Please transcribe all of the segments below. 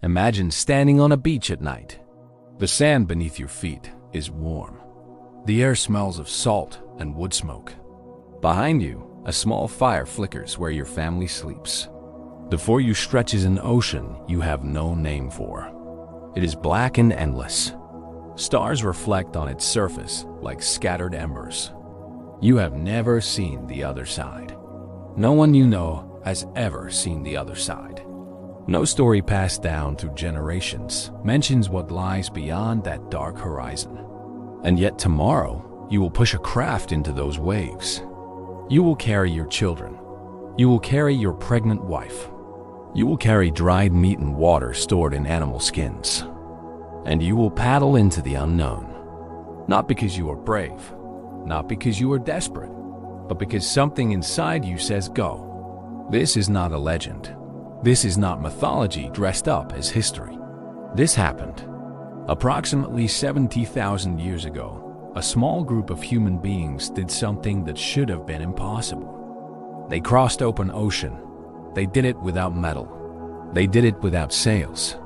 Imagine standing on a beach at night. The sand beneath your feet is warm. The air smells of salt and wood smoke. Behind you, a small fire flickers where your family sleeps. Before you stretches an ocean you have no name for. It is black and endless. Stars reflect on its surface like scattered embers. You have never seen the other side. No one you know has ever seen the other side. No story passed down through generations mentions what lies beyond that dark horizon. And yet tomorrow, you will push a craft into those waves. You will carry your children. You will carry your pregnant wife. You will carry dried meat and water stored in animal skins. And you will paddle into the unknown. Not because you are brave, not because you are desperate, but because something inside you says go. This is not a legend. This is not mythology dressed up as history. This happened. Approximately 70,000 years ago, a small group of human beings did something that should have been impossible. They crossed open ocean. They did it without metal. They did it without sails.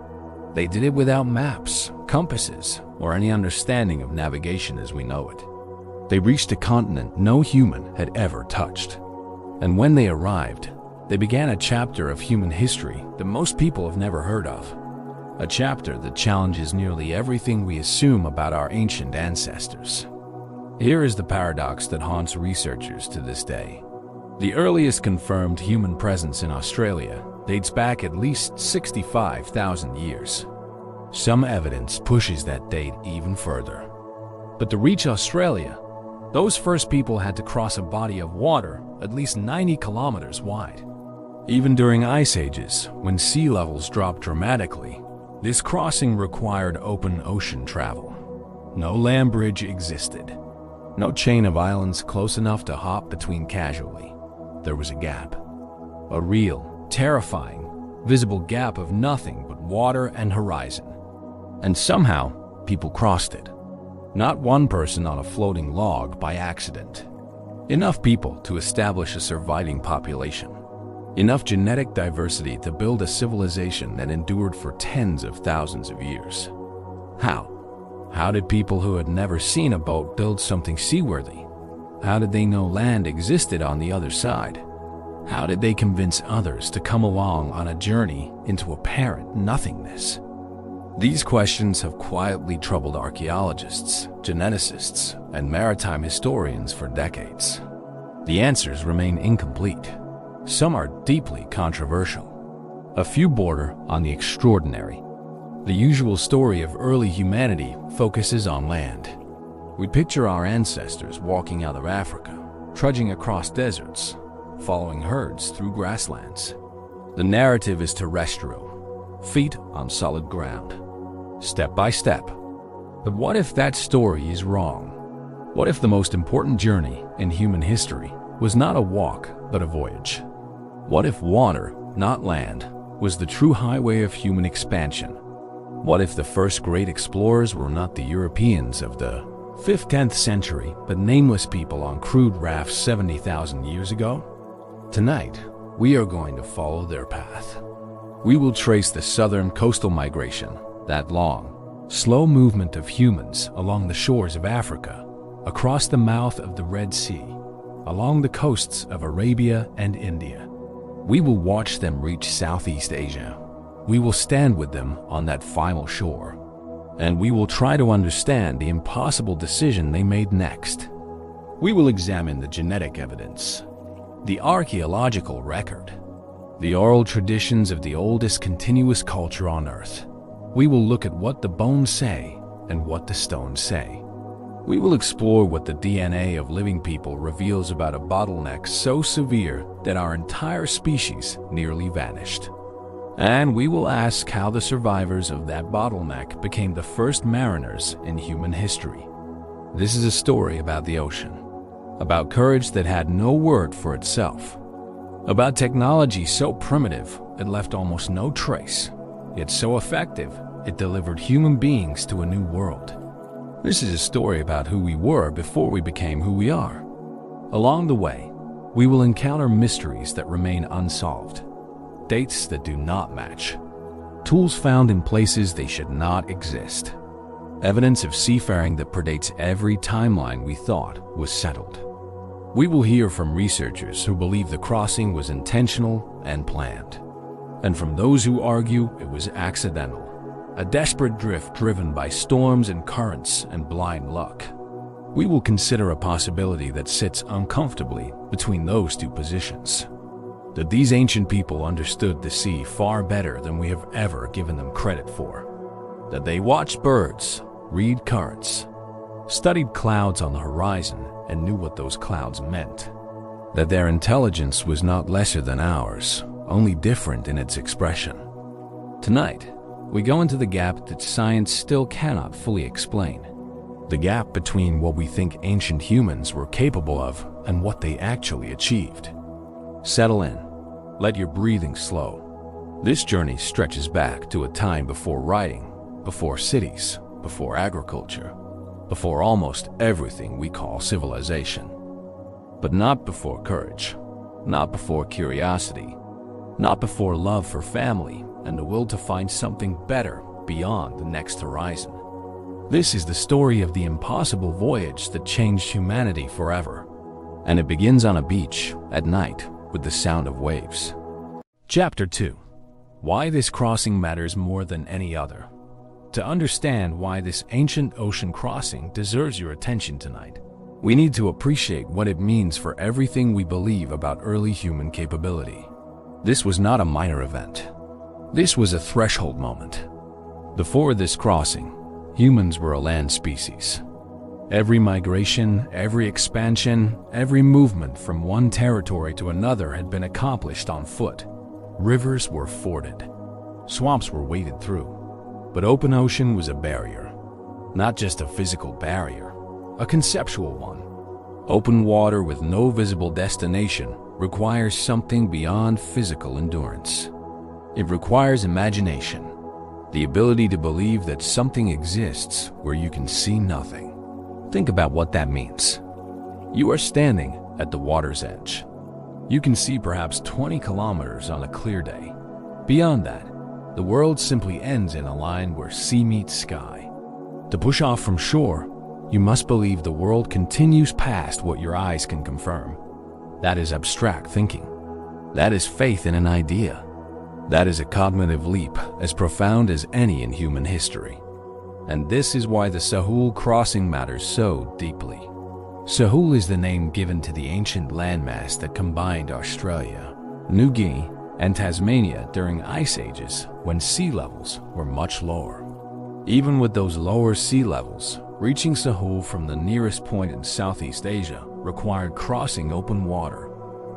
They did it without maps, compasses, or any understanding of navigation as we know it. They reached a continent no human had ever touched. And when they arrived, they began a chapter of human history that most people have never heard of. A chapter that challenges nearly everything we assume about our ancient ancestors. Here is the paradox that haunts researchers to this day. The earliest confirmed human presence in Australia dates back at least 65,000 years. Some evidence pushes that date even further. But to reach Australia, those first people had to cross a body of water at least 90 kilometers wide. Even during ice ages, when sea levels dropped dramatically, this crossing required open ocean travel. No land bridge existed. No chain of islands close enough to hop between casually. There was a gap. A real, terrifying, visible gap of nothing but water and horizon. And somehow, people crossed it. Not one person on a floating log by accident. Enough people to establish a surviving population. Enough genetic diversity to build a civilization that endured for tens of thousands of years. How? How did people who had never seen a boat build something seaworthy? How did they know land existed on the other side? How did they convince others to come along on a journey into apparent nothingness? These questions have quietly troubled archaeologists, geneticists, and maritime historians for decades. The answers remain incomplete. Some are deeply controversial. A few border on the extraordinary. The usual story of early humanity focuses on land. We picture our ancestors walking out of Africa, trudging across deserts, following herds through grasslands. The narrative is terrestrial, feet on solid ground, step by step. But what if that story is wrong? What if the most important journey in human history was not a walk, but a voyage? What if water, not land, was the true highway of human expansion? What if the first great explorers were not the Europeans of the 5th, 10th century, but nameless people on crude rafts 70,000 years ago? Tonight, we are going to follow their path. We will trace the southern coastal migration, that long, slow movement of humans along the shores of Africa, across the mouth of the Red Sea, along the coasts of Arabia and India. We will watch them reach Southeast Asia. We will stand with them on that final shore. And we will try to understand the impossible decision they made next. We will examine the genetic evidence, the archaeological record, the oral traditions of the oldest continuous culture on Earth. We will look at what the bones say and what the stones say. We will explore what the DNA of living people reveals about a bottleneck so severe that our entire species nearly vanished. And we will ask how the survivors of that bottleneck became the first mariners in human history. This is a story about the ocean, about courage that had no word for itself, about technology so primitive it left almost no trace, yet so effective it delivered human beings to a new world. This is a story about who we were before we became who we are. Along the way, we will encounter mysteries that remain unsolved, dates that do not match, tools found in places they should not exist, evidence of seafaring that predates every timeline we thought was settled. We will hear from researchers who believe the crossing was intentional and planned, and from those who argue it was accidental, a desperate drift driven by storms and currents and blind luck. We will consider a possibility that sits uncomfortably between those two positions: that these ancient people understood the sea far better than we have ever given them credit for, that they watched birds, read currents, studied clouds on the horizon, and knew what those clouds meant, that their intelligence was not lesser than ours, only different in its expression. Tonight, we go into the gap that science still cannot fully explain, the gap between what we think ancient humans were capable of and what they actually achieved. Settle in. Let your breathing slow. This journey stretches back to a time before writing, before cities, before agriculture, before almost everything we call civilization. But not before courage, not before curiosity, not before love for family and the will to find something better beyond the next horizon. This is the story of the impossible voyage that changed humanity forever, and it begins on a beach at night with the sound of waves. Chapter 2. Why this crossing matters more than any other. To understand why this ancient ocean crossing deserves your attention tonight, we need to appreciate what it means for everything we believe about early human capability. This was not a minor event. This was a threshold moment. Before this crossing, humans were a land species. Every migration, every expansion, every movement from one territory to another had been accomplished on foot. Rivers were forded. Swamps were waded through. But open ocean was a barrier. Not just a physical barrier, a conceptual one. Open water with no visible destination requires something beyond physical endurance. It requires imagination, the ability to believe that something exists where you can see nothing. Think about what that means. You are standing at the water's edge. You can see perhaps 20 kilometers on a clear day. Beyond that, the world simply ends in a line where sea meets sky. To push off from shore, you must believe the world continues past what your eyes can confirm. That is abstract thinking. That is faith in an idea. That is a cognitive leap as profound as any in human history. And this is why the Sahul crossing matters so deeply. Sahul is the name given to the ancient landmass that combined Australia, New Guinea, and Tasmania during ice ages when sea levels were much lower. Even with those lower sea levels, reaching Sahul from the nearest point in Southeast Asia required crossing open water,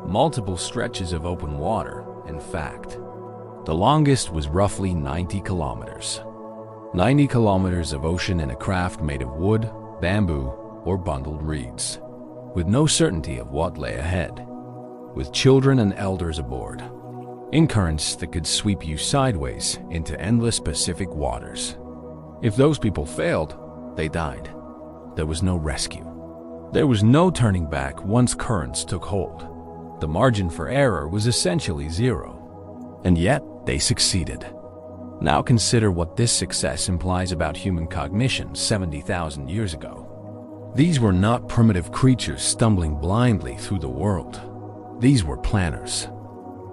multiple stretches of open water, in fact. The longest was roughly 90 kilometers. 90 kilometers of ocean in a craft made of wood, bamboo, or bundled reeds, with no certainty of what lay ahead, with children and elders aboard, in currents that could sweep you sideways into endless Pacific waters. If those people failed, they died. There was no rescue. There was no turning back once currents took hold. The margin for error was essentially zero. And yet, they succeeded. Now consider what this success implies about human cognition 70,000 years ago. These were not primitive creatures stumbling blindly through the world. These were planners,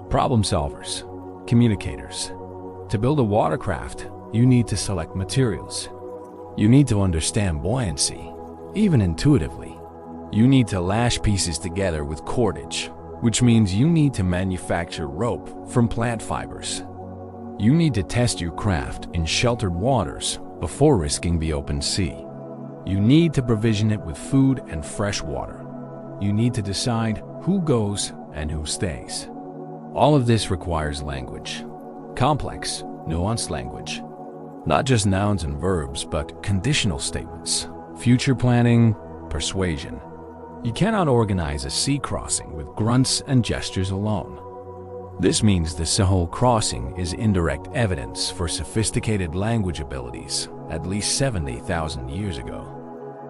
problem solvers, communicators. To build a watercraft, you need to select materials. You need to understand buoyancy, even intuitively. You need to lash pieces together with cordage, which means you need to manufacture rope from plant fibers. You need to test your craft in sheltered waters before risking the open sea. You need to provision it with food and fresh water. You need to decide who goes and who stays. All of this requires language. Complex, nuanced language. Not just nouns and verbs, but conditional statements, future planning, persuasion. You cannot organize a sea crossing with grunts and gestures alone. This means the Sahul crossing is indirect evidence for sophisticated language abilities at least 70,000 years ago.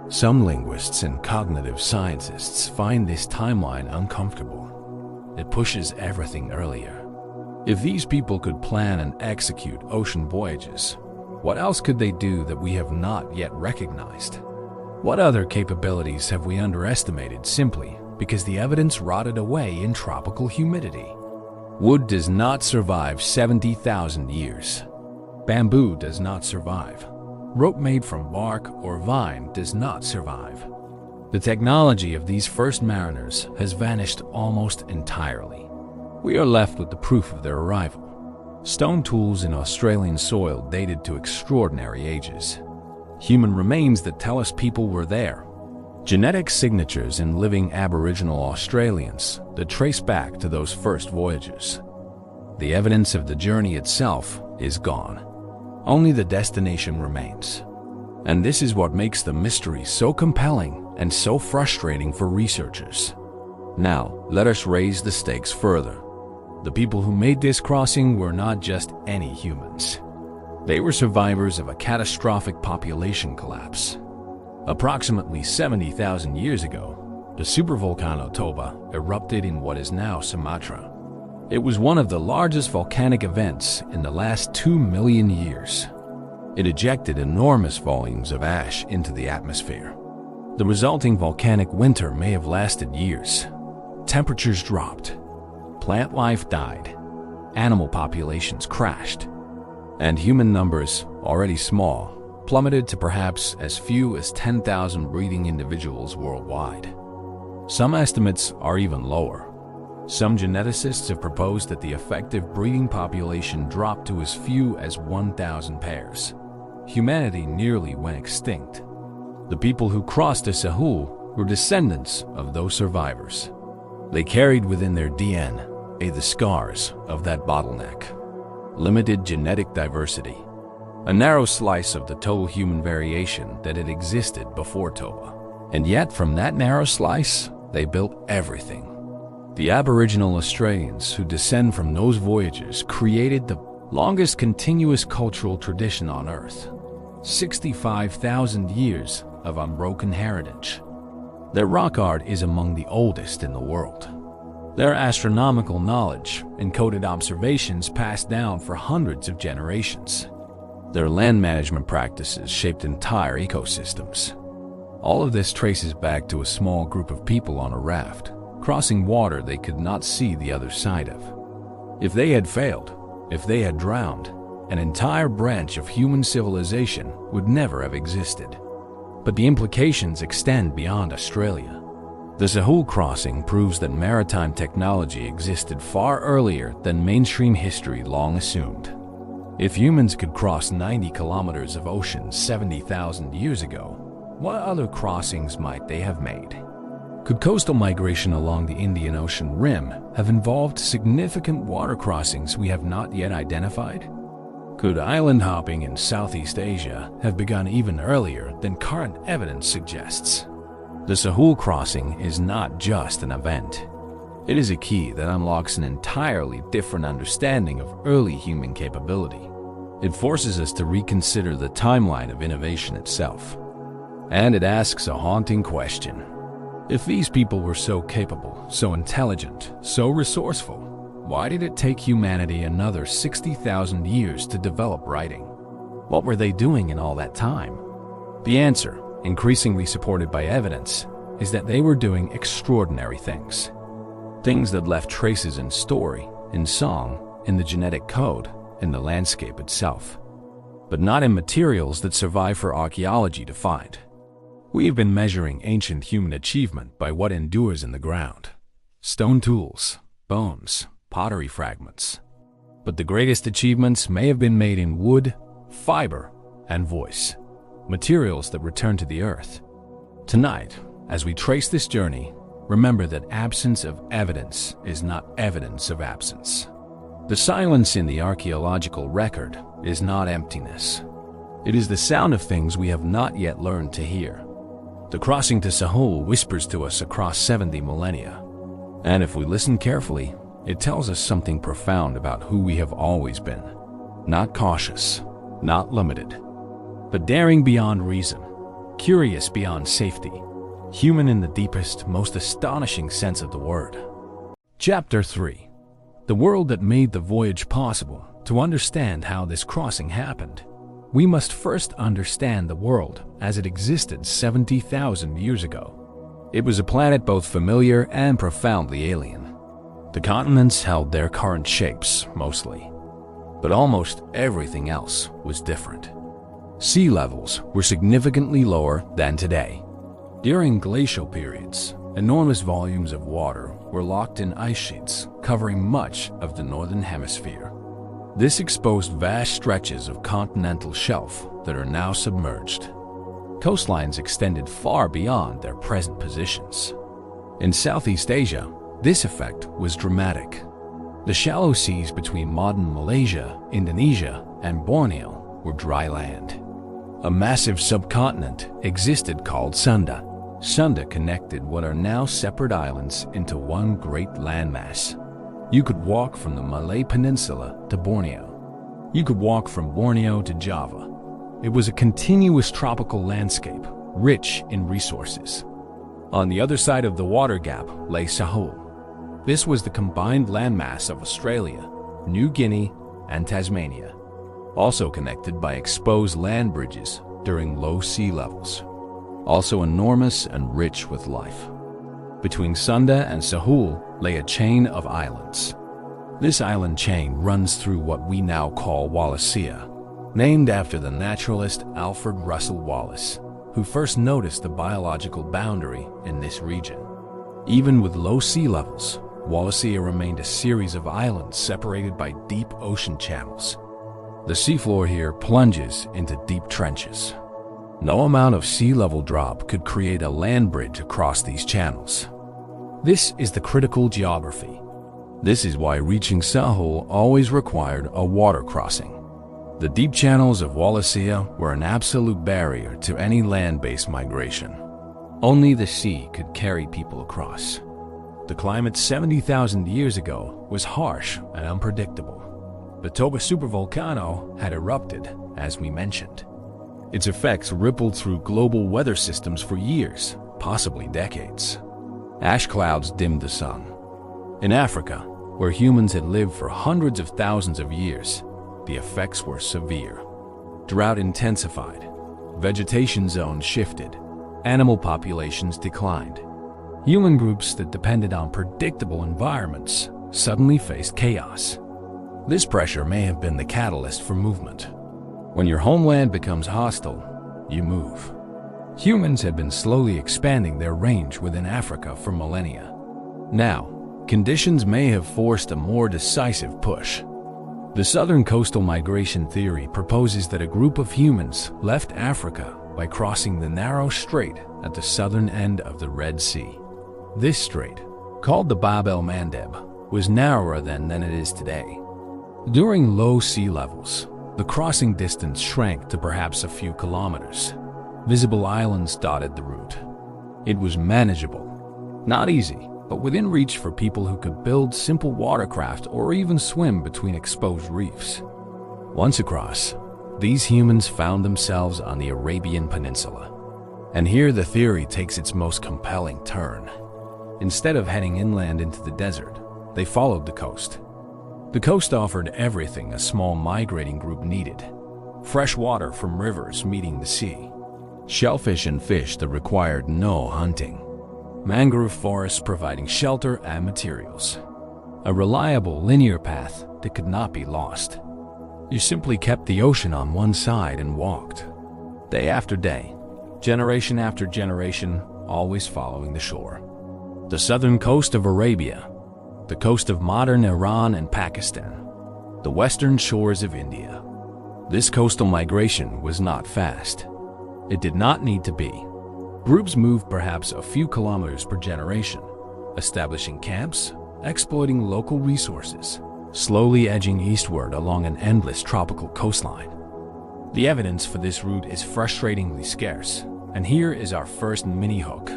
Some linguists and cognitive scientists find this timeline uncomfortable. It pushes everything earlier. If these people could plan and execute ocean voyages, what else could they do that we have not yet recognized? What other capabilities have we underestimated simply because the evidence rotted away in tropical humidity? Wood does not survive 70,000 years. Bamboo does not survive. Rope made from bark or vine does not survive. The technology of these first mariners has vanished almost entirely. We are left with the proof of their arrival. Stone tools in Australian soil dated to extraordinary ages. Human remains that tell us people were there. Genetic signatures in living Aboriginal Australians that trace back to those first voyages. The evidence of the journey itself is gone. Only the destination remains. And this is what makes the mystery so compelling and so frustrating for researchers. Now, let us raise the stakes further. The people who made this crossing were not just any humans. They were survivors of a catastrophic population collapse. Approximately 70,000 years ago, the supervolcano Toba erupted in what is now Sumatra. It was one of the largest volcanic events in the last 2 million years. It ejected enormous volumes of ash into the atmosphere. The resulting volcanic winter may have lasted years. Temperatures dropped. Plant life died. Animal populations crashed. And human numbers, already small, plummeted to perhaps as few as 10,000 breeding individuals worldwide. Some estimates are even lower. Some geneticists have proposed that the effective breeding population dropped to as few as 1,000 pairs. Humanity nearly went extinct. The people who crossed the Sahul were descendants of those survivors. They carried within their DNA the scars of that bottleneck. Limited genetic diversity. A narrow slice of the total human variation that had existed before Toba. And yet from that narrow slice, they built everything. The Aboriginal Australians who descend from those voyages created the longest continuous cultural tradition on Earth. 65,000 years of unbroken heritage. Their rock art is among the oldest in the world. Their astronomical knowledge encoded observations passed down for hundreds of generations. Their land management practices shaped entire ecosystems. All of this traces back to a small group of people on a raft, crossing water they could not see the other side of. If they had failed, if they had drowned, an entire branch of human civilization would never have existed. But the implications extend beyond Australia. The Sahul crossing proves that maritime technology existed far earlier than mainstream history long assumed. If humans could cross 90 kilometers of ocean 70,000 years ago, what other crossings might they have made? Could coastal migration along the Indian Ocean rim have involved significant water crossings we have not yet identified? Could island hopping in Southeast Asia have begun even earlier than current evidence suggests? The Sahul crossing is not just an event. It is a key that unlocks an entirely different understanding of early human capability. It forces us to reconsider the timeline of innovation itself. And it asks a haunting question. If these people were so capable, so intelligent, so resourceful, why did it take humanity another 60,000 years to develop writing? What were they doing in all that time? The answer, increasingly supported by evidence, is that they were doing extraordinary things. Things that left traces in story, in song, in the genetic code, in the landscape itself. But not in materials that survive for archaeology to find. We have been measuring ancient human achievement by what endures in the ground. Stone tools, bones, pottery fragments. But the greatest achievements may have been made in wood, fiber, and voice. Materials that return to the earth. Tonight, as we trace this journey, remember that absence of evidence is not evidence of absence. The silence in the archaeological record is not emptiness. It is the sound of things we have not yet learned to hear. The crossing to Sahul whispers to us across 70 millennia. And if we listen carefully, it tells us something profound about who we have always been. Not cautious, not limited, but daring beyond reason, curious beyond safety, human in the deepest, most astonishing sense of the word. Chapter 3. the world that made the voyage possible. To understand how this crossing happened, we must first understand the world as it existed 70,000 years ago. It was a planet both familiar and profoundly alien. The continents held their current shapes, mostly, but almost everything else was different. Sea levels were significantly lower than today. During glacial periods, enormous volumes of water were locked in ice sheets covering much of the northern hemisphere. This exposed vast stretches of continental shelf that are now submerged. Coastlines extended far beyond their present positions. In Southeast Asia, this effect was dramatic. The shallow seas between modern Malaysia, Indonesia, and Borneo were dry land. A massive subcontinent existed called Sunda. Sunda connected what are now separate islands into one great landmass. You could walk from the Malay Peninsula to Borneo. You could walk from Borneo to Java. It was a continuous tropical landscape, rich in resources. On the other side of the water gap lay Sahul. This was the combined landmass of Australia, New Guinea, and Tasmania, also connected by exposed land bridges during low sea levels. Also enormous and rich with life. Between Sunda and Sahul lay a chain of islands. This island chain runs through what we now call Wallacea, named after the naturalist Alfred Russel Wallace, who first noticed the biological boundary in this region. Even with low sea levels, Wallacea remained a series of islands separated by deep ocean channels. The seafloor here plunges into deep trenches. No amount of sea level drop could create a land bridge across these channels. This is the critical geography. This is why reaching Sahul always required a water crossing. The deep channels of Wallacea were an absolute barrier to any land-based migration. Only the sea could carry people across. The climate 70,000 years ago was harsh and unpredictable. The Toba supervolcano had erupted, as we mentioned. Its effects rippled through global weather systems for years, possibly decades. Ash clouds dimmed the sun. In Africa, where humans had lived for hundreds of thousands of years, the effects were severe. Drought intensified, vegetation zones shifted, animal populations declined. Human groups that depended on predictable environments suddenly faced chaos. This pressure may have been the catalyst for movement. When your homeland becomes hostile, you move. Humans had been slowly expanding their range within Africa for millennia. Now, conditions may have forced a more decisive push. The Southern Coastal Migration Theory proposes that a group of humans left Africa by crossing the narrow strait at the southern end of the Red Sea. This strait, called the Bab el-Mandeb, was narrower then than it is today. During low sea levels, the crossing distance shrank to perhaps a few kilometers. Visible islands dotted the route. It was manageable. Not easy, but within reach for people who could build simple watercraft or even swim between exposed reefs. Once across, these humans found themselves on the Arabian Peninsula. And here the theory takes its most compelling turn. Instead of heading inland into the desert, they followed the coast. The coast offered everything a small migrating group needed. Fresh water from rivers meeting the sea. Shellfish and fish that required no hunting. Mangrove forests providing shelter and materials. A reliable linear path that could not be lost. You simply kept the ocean on one side and walked. Day after day, generation after generation, always following the shore. The southern coast of Arabia, the coast of modern Iran and Pakistan, the western shores of India. This coastal migration was not fast. It did not need to be. Groups moved perhaps a few kilometers per generation, establishing camps, exploiting local resources, slowly edging eastward along an endless tropical coastline. The evidence for this route is frustratingly scarce, and here is our first mini-hook.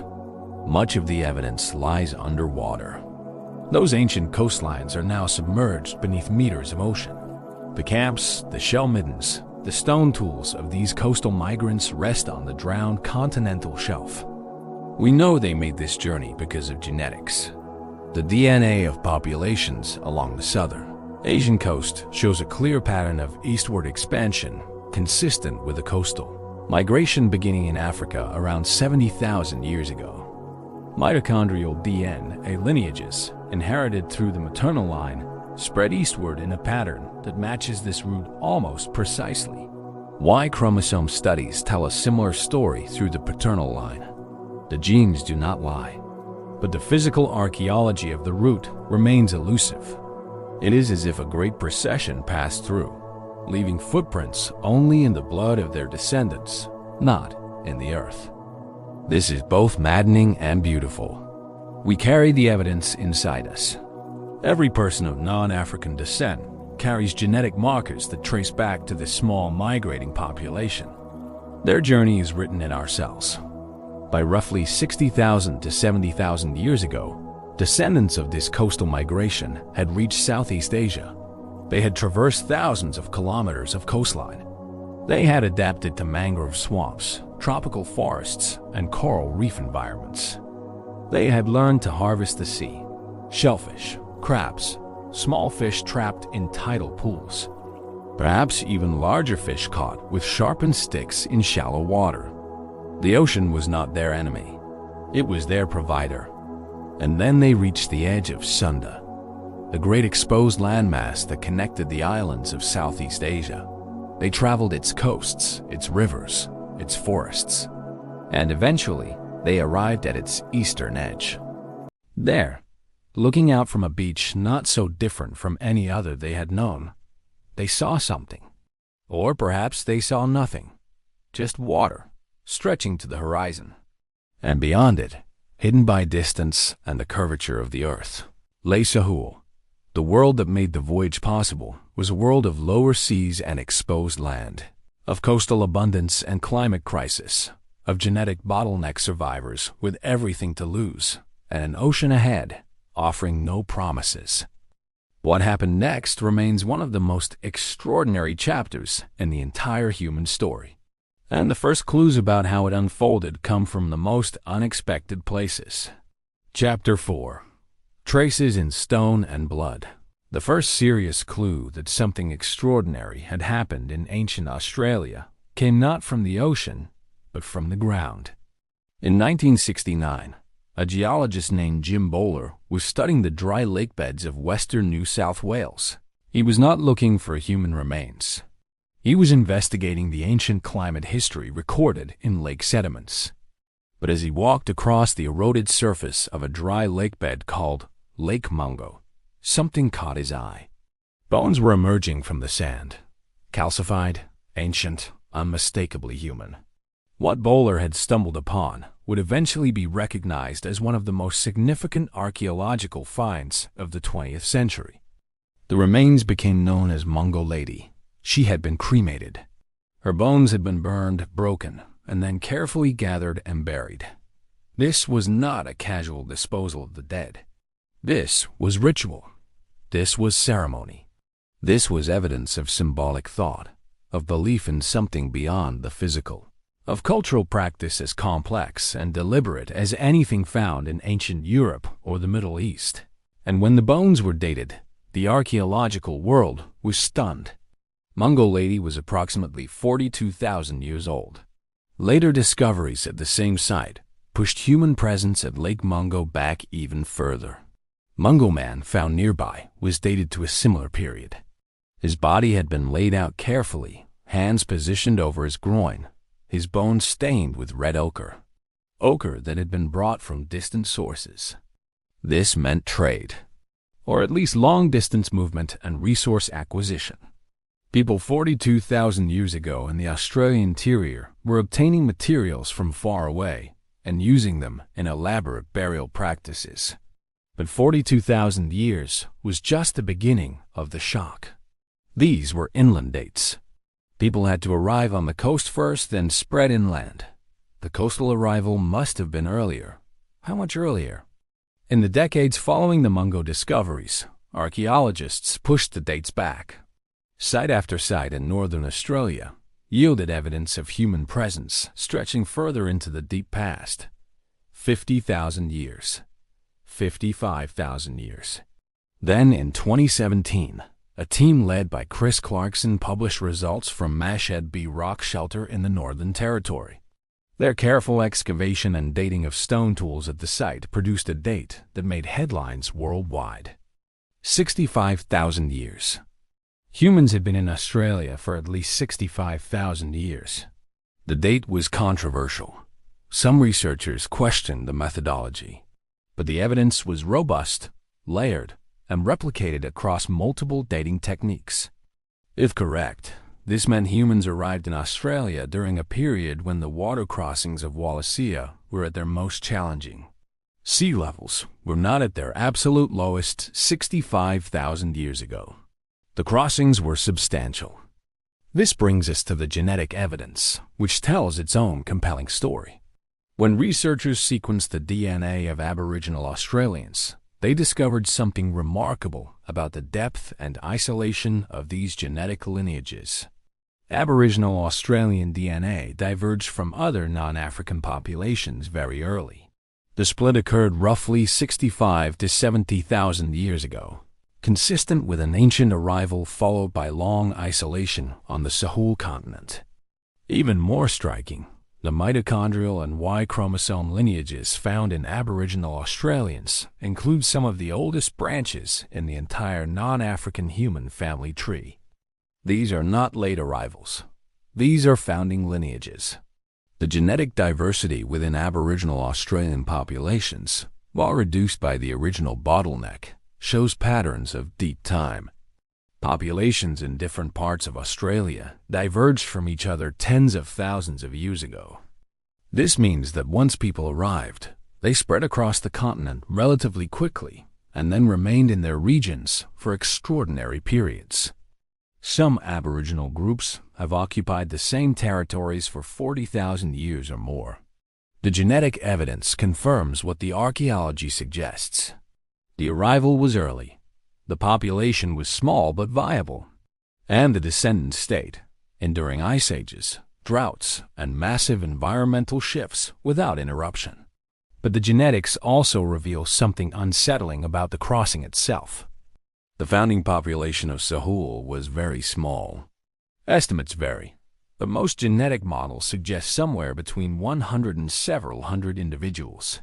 Much of the evidence lies underwater. Those ancient coastlines are now submerged beneath meters of ocean. The camps, the shell middens, the stone tools of these coastal migrants rest on the drowned continental shelf. We know they made this journey because of genetics. The DNA of populations along the southern Asian coast shows a clear pattern of eastward expansion consistent with the coastal migration beginning in Africa around 70,000 years ago. Mitochondrial DNA lineages inherited through the maternal line spread eastward in a pattern that matches this route almost precisely. Y chromosome studies tell a similar story through the paternal line. The genes do not lie, but the physical archaeology of the route remains elusive. It is as if a great procession passed through, leaving footprints only in the blood of their descendants, not in the earth. This is both maddening and beautiful. We carry the evidence inside us. Every person of non-African descent carries genetic markers that trace back to this small migrating population. Their journey is written in our cells. By roughly 60,000 to 70,000 years ago, descendants of this coastal migration had reached Southeast Asia. They had traversed thousands of kilometers of coastline. They had adapted to mangrove swamps, tropical forests, and coral reef environments. They had learned to harvest the sea, shellfish, crabs, small fish trapped in tidal pools, perhaps even larger fish caught with sharpened sticks in shallow water. The ocean was not their enemy. It was their provider. And then they reached the edge of Sunda, the great exposed landmass that connected the islands of Southeast Asia. They traveled its coasts, its rivers, its forests, and eventually they arrived at its eastern edge. There, looking out from a beach not so different from any other they had known, they saw something. Or perhaps they saw nothing, just water stretching to the horizon. And beyond it, hidden by distance and the curvature of the earth, lay Sahul. The world that made the voyage possible was a world of lower seas and exposed land, of coastal abundance and climate crisis, of genetic bottleneck survivors with everything to lose, and an ocean ahead offering no promises. What happened next remains one of the most extraordinary chapters in the entire human story. And the first clues about how it unfolded come from the most unexpected places. Chapter 4. Traces in Stone and Blood. The first serious clue that something extraordinary had happened in ancient Australia came not from the ocean, but from the ground. In 1969, a geologist named Jim Bowler was studying the dry lake beds of western New South Wales. He was not looking for human remains. He was investigating the ancient climate history recorded in lake sediments. But as he walked across the eroded surface of a dry lake bed called Lake Mungo, something caught his eye. Bones were emerging from the sand, calcified, ancient, unmistakably human. What Bowler had stumbled upon would eventually be recognized as one of the most significant archaeological finds of the 20th century. The remains became known as Mungo Lady. She had been cremated. Her bones had been burned, broken, and then carefully gathered and buried. This was not a casual disposal of the dead. This was ritual. This was ceremony. This was evidence of symbolic thought, of belief in something beyond the physical, of cultural practice as complex and deliberate as anything found in ancient Europe or the Middle East. And when the bones were dated, the archaeological world was stunned. Mungo Lady was approximately 42,000 years old. Later discoveries at the same site pushed human presence at Lake Mungo back even further. Mungo Man, found nearby, was dated to a similar period. His body had been laid out carefully, hands positioned over his groin, his bones stained with red ochre that had been brought from distant sources. This meant trade, or at least long-distance movement and resource acquisition. People 42,000 years ago in the Australian interior were obtaining materials from far away and using them in elaborate burial practices. But 42,000 years was just the beginning of the shock. These were inland dates. People had to arrive on the coast first, then spread inland. The coastal arrival must have been earlier. How much earlier? In the decades following the Mungo discoveries, archaeologists pushed the dates back. Site after site in northern Australia yielded evidence of human presence stretching further into the deep past. 50,000 years. 55,000 years. Then, in 2017, a team led by Chris Clarkson published results from Mashed B rock shelter in the Northern Territory. Their careful excavation and dating of stone tools at the site produced a date that made headlines worldwide. 65,000 years. Humans had been in Australia for at least 65,000 years. The date was controversial. Some researchers questioned the methodology, but the evidence was robust, layered, and replicated across multiple dating techniques. If correct, this meant humans arrived in Australia during a period when the water crossings of Wallacea were at their most challenging. Sea levels were not at their absolute lowest 65,000 years ago. The crossings were substantial. This brings us to the genetic evidence, which tells its own compelling story. When researchers sequenced the DNA of Aboriginal Australians, they discovered something remarkable about the depth and isolation of these genetic lineages. Aboriginal Australian DNA diverged from other non-African populations very early. The split occurred roughly 65 to 70,000 years ago, consistent with an ancient arrival followed by long isolation on the Sahul continent. Even more striking, the mitochondrial and Y chromosome lineages found in Aboriginal Australians include some of the oldest branches in the entire non-African human family tree. These are not late arrivals. These are founding lineages. The genetic diversity within Aboriginal Australian populations, while reduced by the original bottleneck, shows patterns of deep time. Populations in different parts of Australia diverged from each other tens of thousands of years ago. This means that once people arrived, they spread across the continent relatively quickly and then remained in their regions for extraordinary periods. Some Aboriginal groups have occupied the same territories for 40,000 years or more. The genetic evidence confirms what the archaeology suggests. The arrival was early. The population was small but viable, and the descendant stayed, enduring ice ages, droughts, and massive environmental shifts without interruption. But the genetics also reveal something unsettling about the crossing itself. The founding population of Sahul was very small. Estimates vary, but most genetic models suggest somewhere between 100 and several hundred individuals.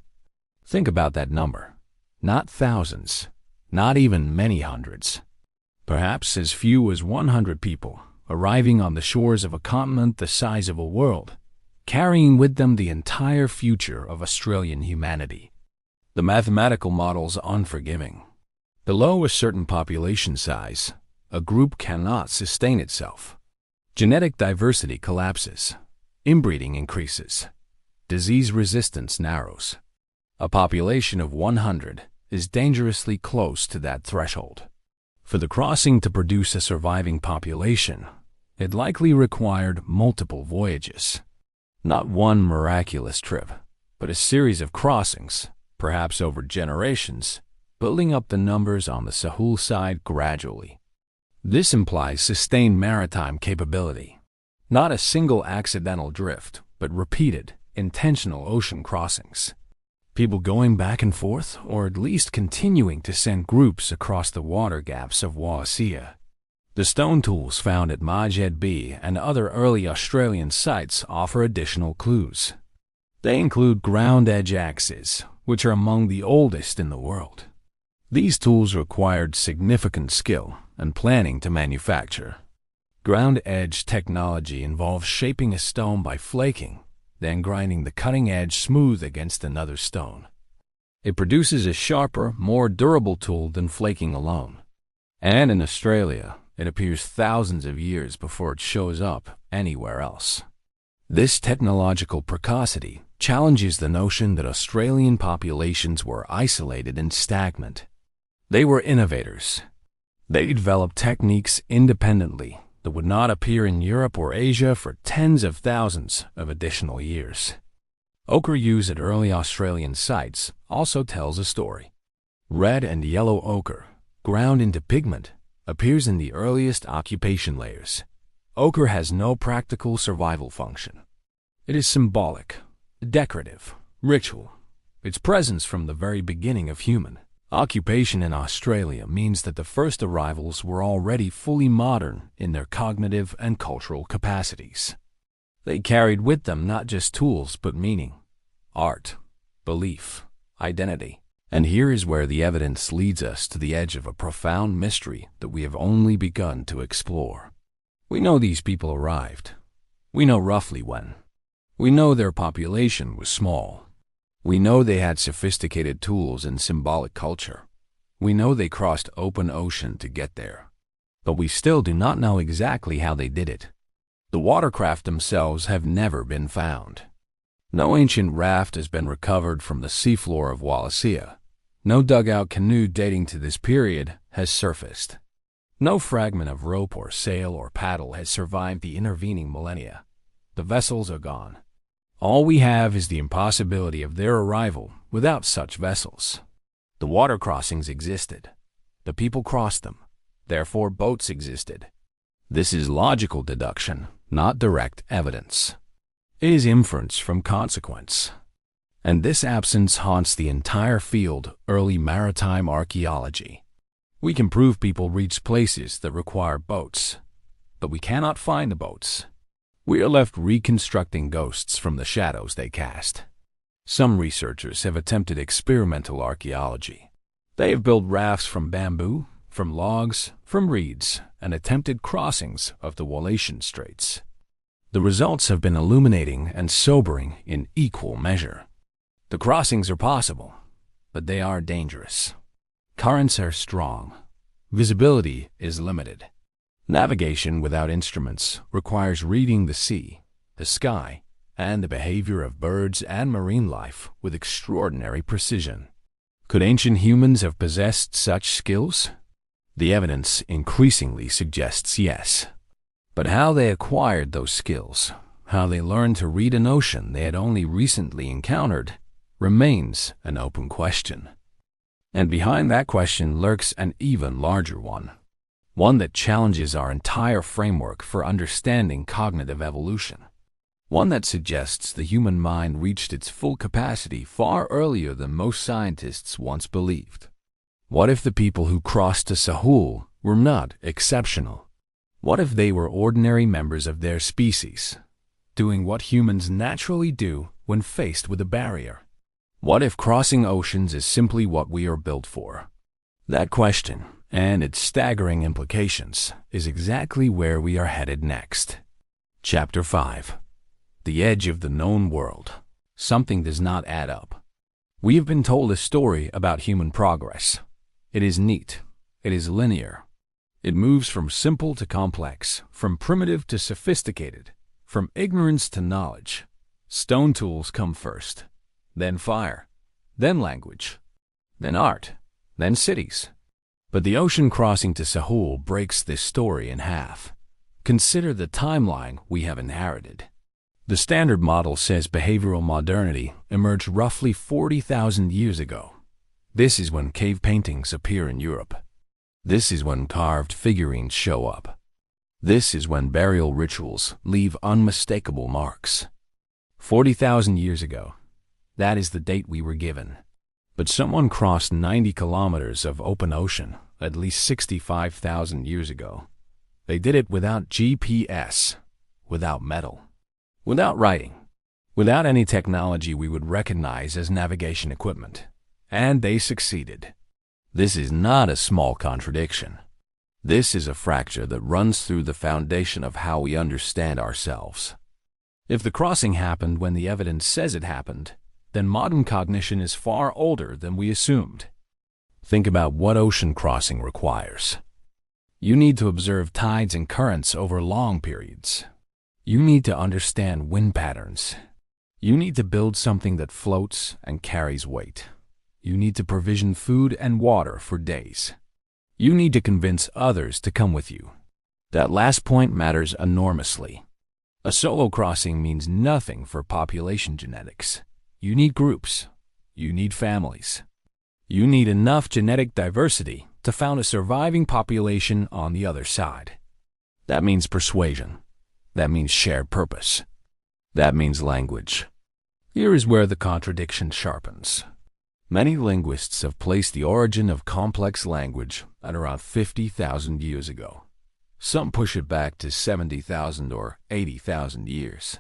Think about that number. Not thousands. Not even many hundreds. Perhaps as few as 100 people arriving on the shores of a continent the size of a world, carrying with them the entire future of Australian humanity. The mathematical model's unforgiving. Below a certain population size, a group cannot sustain itself. Genetic diversity collapses. Inbreeding increases. Disease resistance narrows. A population of 100 is dangerously close to that threshold. For the crossing to produce a surviving population, it likely required multiple voyages. Not one miraculous trip, but a series of crossings, perhaps over generations, building up the numbers on the Sahul side gradually. This implies sustained maritime capability. Not a single accidental drift, but repeated, intentional ocean crossings. People going back and forth, or at least continuing to send groups across the water gaps of Wallacea. The stone tools found at Mashed B and other early Australian sites offer additional clues. They include ground edge axes, which are among the oldest in the world. These tools required significant skill and planning to manufacture. Ground edge technology involves shaping a stone by flaking, then grinding the cutting edge smooth against another stone. It produces a sharper, more durable tool than flaking alone. And in Australia, it appears thousands of years before it shows up anywhere else. This technological precocity challenges the notion that Australian populations were isolated and stagnant. They were innovators. They developed techniques independently that would not appear in Europe or Asia for tens of thousands of additional years. Ochre used at early Australian sites also tells a story. Red and yellow ochre, ground into pigment, appears in the earliest occupation layers. Ochre has no practical survival function. It is symbolic, decorative, ritual. its presence from the very beginning of human occupation in Australia means that the first arrivals were already fully modern in their cognitive and cultural capacities. They carried with them not just tools but meaning, art, belief, identity. And here is where the evidence leads us to the edge of a profound mystery that we have only begun to explore. We know these people arrived. We know roughly when. We know their population was small. We know they had sophisticated tools and symbolic culture. We know they crossed open ocean to get there. But we still do not know exactly how they did it. The watercraft themselves have never been found. No ancient raft has been recovered from the seafloor of Wallacea. No dugout canoe dating to this period has surfaced. No fragment of rope or sail or paddle has survived the intervening millennia. The vessels are gone. All we have is the impossibility of their arrival without such vessels. The water crossings existed. The people crossed them. Therefore, boats existed. This is logical deduction, not direct evidence. It is inference from consequence. And this absence haunts the entire field, early maritime archaeology. We can prove people reached places that require boats, but we cannot find the boats. We are left reconstructing ghosts from the shadows they cast. Some researchers have attempted experimental archaeology. They have built rafts from bamboo, from logs, from reeds, and attempted crossings of the Wallachian Straits. The results have been illuminating and sobering in equal measure. The crossings are possible, but they are dangerous. Currents are strong. Visibility is limited. Navigation without instruments requires reading the sea, the sky, and the behavior of birds and marine life with extraordinary precision. Could ancient humans have possessed such skills? The evidence increasingly suggests yes. But how they acquired those skills, how they learned to read an ocean they had only recently encountered, remains an open question. And behind that question lurks an even larger one that challenges our entire framework for understanding cognitive evolution. One that suggests the human mind reached its full capacity far earlier than most scientists once believed. What if the people who crossed to Sahul were not exceptional? What if they were ordinary members of their species, doing what humans naturally do when faced with a barrier? What if crossing oceans is simply what we are built for? That question, and its staggering implications, is exactly where we are headed next. Chapter 5. The Edge of the Known World. Something does not add up. We have been told a story about human progress. It is neat. It is linear. It moves from simple to complex, from primitive to sophisticated, from ignorance to knowledge. Stone tools come first, then fire, then language, then art, then cities. But the ocean crossing to Sahul breaks this story in half. Consider the timeline we have inherited. The standard model says behavioral modernity emerged roughly 40,000 years ago. This is when cave paintings appear in Europe. This is when carved figurines show up. This is when burial rituals leave unmistakable marks. 40,000 years ago. That is the date we were given. But someone crossed 90 kilometers of open ocean at least 65,000 years ago. They did it without GPS, without metal, without writing, without any technology we would recognize as navigation equipment. And they succeeded. This is not a small contradiction. This is a fracture that runs through the foundation of how we understand ourselves. If the crossing happened when the evidence says it happened, then modern cognition is far older than we assumed. Think about what ocean crossing requires. You need to observe tides and currents over long periods. You need to understand wind patterns. You need to build something that floats and carries weight. You need to provision food and water for days. You need to convince others to come with you. That last point matters enormously. A solo crossing means nothing for population genetics. You need groups. You need families. You need enough genetic diversity to found a surviving population on the other side. That means persuasion. That means shared purpose. That means language. Here is where the contradiction sharpens. Many linguists have placed the origin of complex language at around 50,000 years ago. Some push it back to 70,000 or 80,000 years.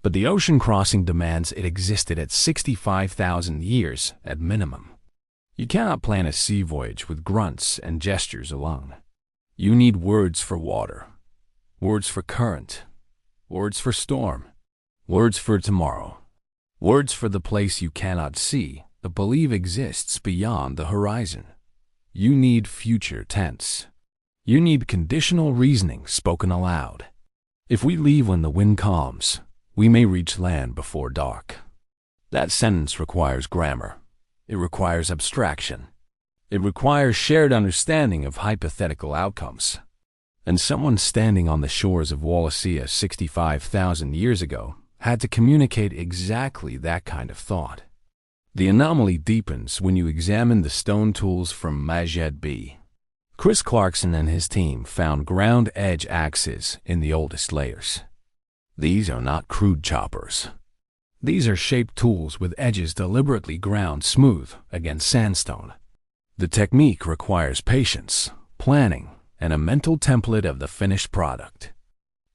But the ocean crossing demands it existed at 65,000 years at minimum. You cannot plan a sea voyage with grunts and gestures alone. You need words for water, words for current, words for storm, words for tomorrow, words for the place you cannot see but believe exists beyond the horizon. You need future tense. You need conditional reasoning spoken aloud. If we leave when the wind calms, we may reach land before dark. That sentence requires grammar. It requires abstraction. It requires shared understanding of hypothetical outcomes. And someone standing on the shores of Wallacea 65,000 years ago had to communicate exactly that kind of thought. The anomaly deepens when you examine the stone tools from Majed B. Chris Clarkson and his team found ground edge axes in the oldest layers. These are not crude choppers. These are shaped tools with edges deliberately ground smooth against sandstone. The technique requires patience, planning, and a mental template of the finished product.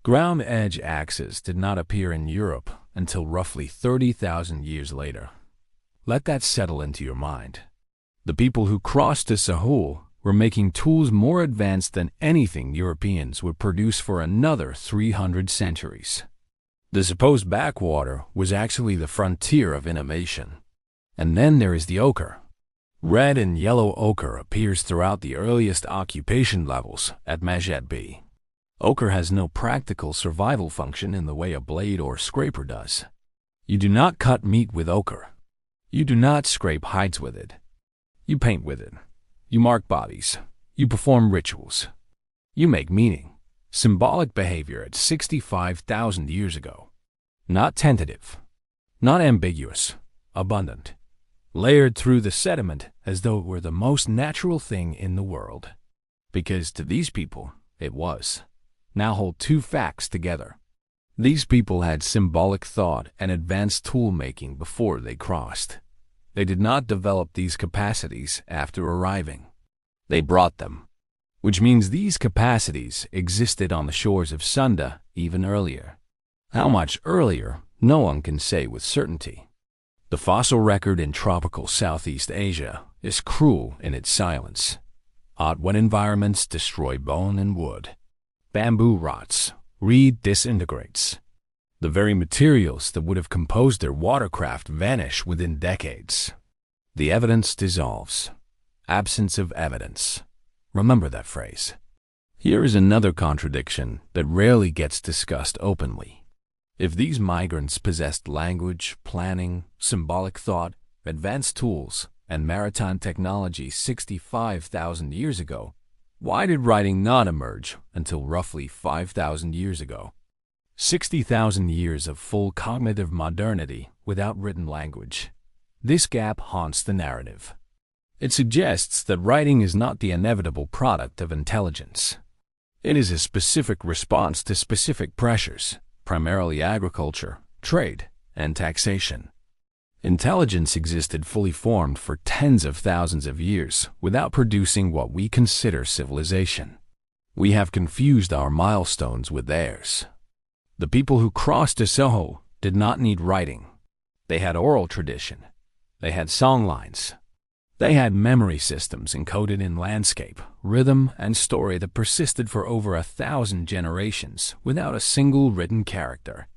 Ground edge axes did not appear in Europe until roughly 30,000 years later. Let that settle into your mind. The people who crossed to Sahul were making tools more advanced than anything Europeans would produce for another 300 centuries. The supposed backwater was actually the frontier of innovation. And then there is the ochre. Red and yellow ochre appears throughout the earliest occupation levels at Majed B. Ochre has no practical survival function in the way a blade or scraper does. You do not cut meat with ochre. You do not scrape hides with it. You paint with it. You mark bodies. You perform rituals. You make meaning. Symbolic behavior at 65,000 years ago. Not tentative. Not ambiguous. Abundant. Layered through the sediment as though it were the most natural thing in the world. Because to these people, it was. Now hold two facts together. These people had symbolic thought and advanced tool-making before they crossed. They did not develop these capacities after arriving. They brought them. Which means these capacities existed on the shores of Sunda even earlier. How much earlier, no one can say with certainty. The fossil record in tropical Southeast Asia is cruel in its silence. Hot wet environments destroy bone and wood. Bamboo rots, reed disintegrates. The very materials that would have composed their watercraft vanish within decades. The evidence dissolves. Absence of evidence. Remember that phrase. Here is another contradiction that rarely gets discussed openly. If these migrants possessed language, planning, symbolic thought, advanced tools, and maritime technology 65,000 years ago, why did writing not emerge until roughly 5,000 years ago? 60,000 years of full cognitive modernity without written language. This gap haunts the narrative. It suggests that writing is not the inevitable product of intelligence. It is a specific response to specific pressures, primarily agriculture, trade, and taxation. Intelligence existed fully formed for tens of thousands of years without producing what we consider civilization. We have confused our milestones with theirs. The people who crossed to Sahul did not need writing. They had oral tradition. They had songlines. They had memory systems encoded in landscape, rhythm, and story that persisted for over 1,000 generations without a single written character.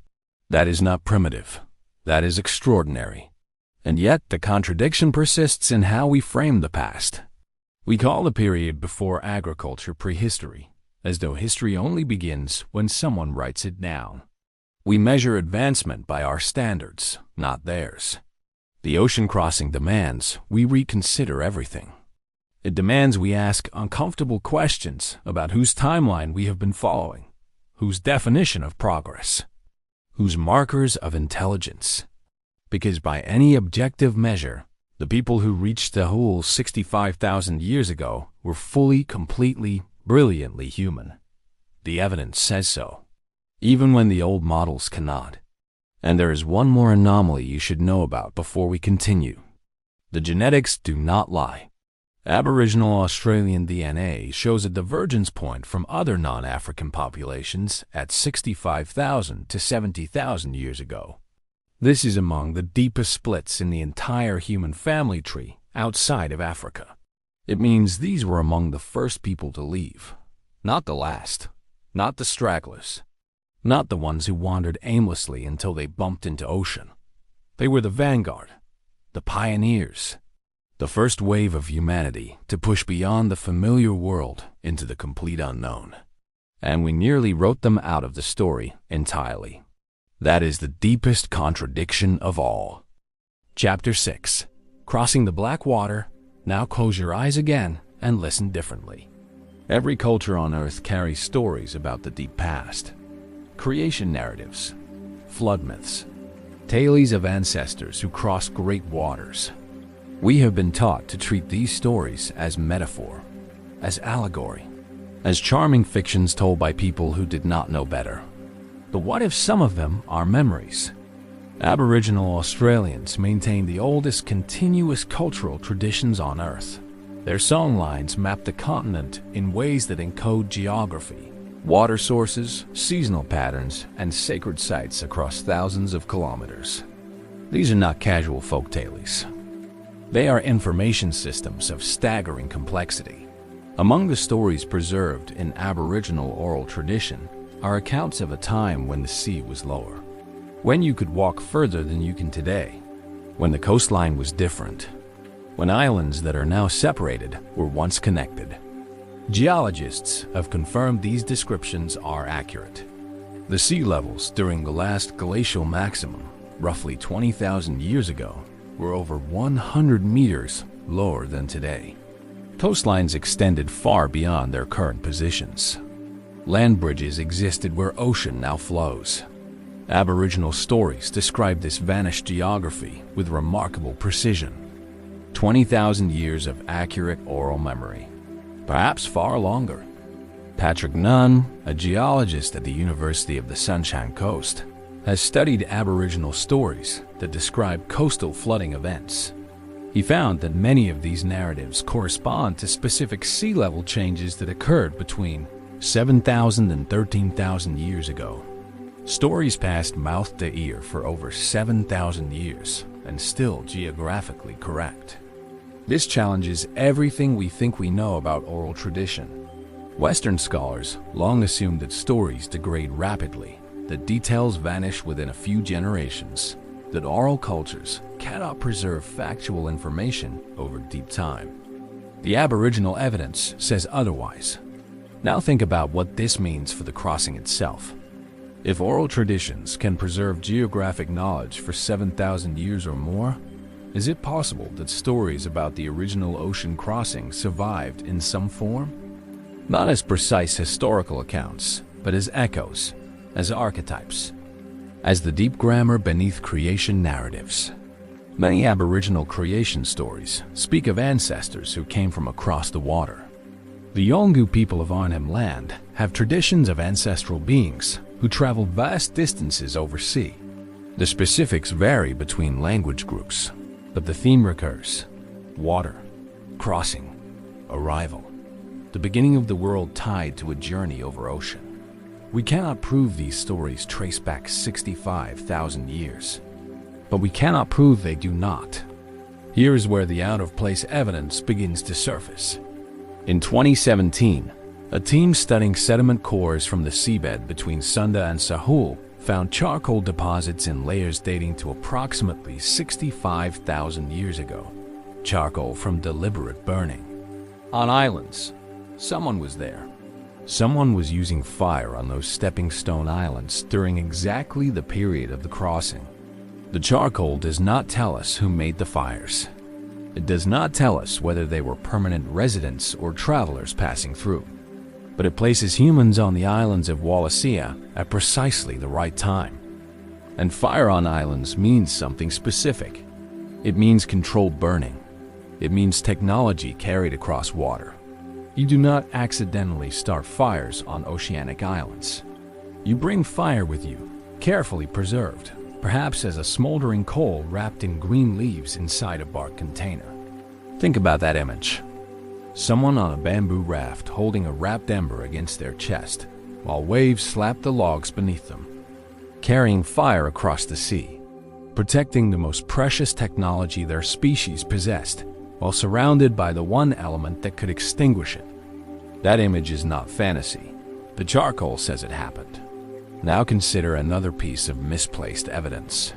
That is not primitive. That is extraordinary. And yet the contradiction persists in how we frame the past. We call the period before agriculture prehistory, as though history only begins when someone writes it down. We measure advancement by our standards, not theirs. The ocean crossing demands we reconsider everything. It demands we ask uncomfortable questions about whose timeline we have been following, whose definition of progress, whose markers of intelligence. Because by any objective measure, the people who reached Sahul 65,000 years ago were fully, completely, brilliantly human. The evidence says so, even when the old models cannot. And there is one more anomaly you should know about before we continue. The genetics do not lie. Aboriginal Australian DNA shows a divergence point from other non-African populations at 65,000 to 70,000 years ago. This is among the deepest splits in the entire human family tree outside of Africa. It means these were among the first people to leave, not the last, not the stragglers, not the ones who wandered aimlessly until they bumped into ocean. They were the vanguard, the pioneers, the first wave of humanity to push beyond the familiar world into the complete unknown. And we nearly wrote them out of the story entirely. That is the deepest contradiction of all. Chapter 6. Crossing the Black Water. Now close your eyes again and listen differently. Every culture on Earth carries stories about the deep past. Creation narratives, flood myths, tales of ancestors who crossed great waters. We have been taught to treat these stories as metaphor, as allegory, as charming fictions told by people who did not know better. But what if some of them are memories? Aboriginal Australians maintain the oldest continuous cultural traditions on Earth. Their songlines map the continent in ways that encode geography, water sources, seasonal patterns, and sacred sites across thousands of kilometers. These are not casual folktales. They are information systems of staggering complexity. Among the stories preserved in Aboriginal oral tradition are accounts of a time when the sea was lower, when you could walk further than you can today, when the coastline was different, when islands that are now separated were once connected. Geologists have confirmed these descriptions are accurate. The sea levels during the last glacial maximum, roughly 20,000 years ago, were over 100 meters lower than today. Coastlines extended far beyond their current positions. Land bridges existed where ocean now flows. Aboriginal stories describe this vanished geography with remarkable precision. 20,000 years of accurate oral memory, perhaps far longer. Patrick Nunn, a geologist at the University of the Sunshine Coast, has studied Aboriginal stories that describe coastal flooding events. He found that many of these narratives correspond to specific sea level changes that occurred between 7,000 and 13,000 years ago. Stories passed mouth to ear for over 7,000 years and still geographically correct. This challenges everything we think we know about oral tradition. Western scholars long assumed that stories degrade rapidly, that details vanish within a few generations, that oral cultures cannot preserve factual information over deep time. The Aboriginal evidence says otherwise. Now think about what this means for the crossing itself. If oral traditions can preserve geographic knowledge for 7,000 years or more, is it possible that stories about the original ocean crossing survived in some form? Not as precise historical accounts, but as echoes, as archetypes, as the deep grammar beneath creation narratives. Many Aboriginal creation stories speak of ancestors who came from across the water. The Yolngu people of Arnhem Land have traditions of ancestral beings who traveled vast distances over sea. The specifics vary between language groups, but the theme recurs: water, crossing, arrival, the beginning of the world tied to a journey over ocean. We cannot prove these stories trace back 65,000 years, but we cannot prove they do not. Here is where the out-of-place evidence begins to surface. In 2017, a team studying sediment cores from the seabed between Sunda and Sahul found charcoal deposits in layers dating to approximately 65,000 years ago. Charcoal from deliberate burning. On islands, someone was there. Someone was using fire on those stepping stone islands during exactly the period of the crossing. The charcoal does not tell us who made the fires. It does not tell us whether they were permanent residents or travelers passing through. But it places humans on the islands of Wallacea at precisely the right time. And fire on islands means something specific. It means controlled burning. It means technology carried across water. You do not accidentally start fires on oceanic islands. You bring fire with you, carefully preserved, perhaps as a smoldering coal wrapped in green leaves inside a bark container. Think about that image. Someone on a bamboo raft holding a wrapped ember against their chest, while waves slap the logs beneath them, carrying fire across the sea, protecting the most precious technology their species possessed, while surrounded by the one element that could extinguish it. That image is not fantasy. The charcoal says it happened. Now consider another piece of misplaced evidence.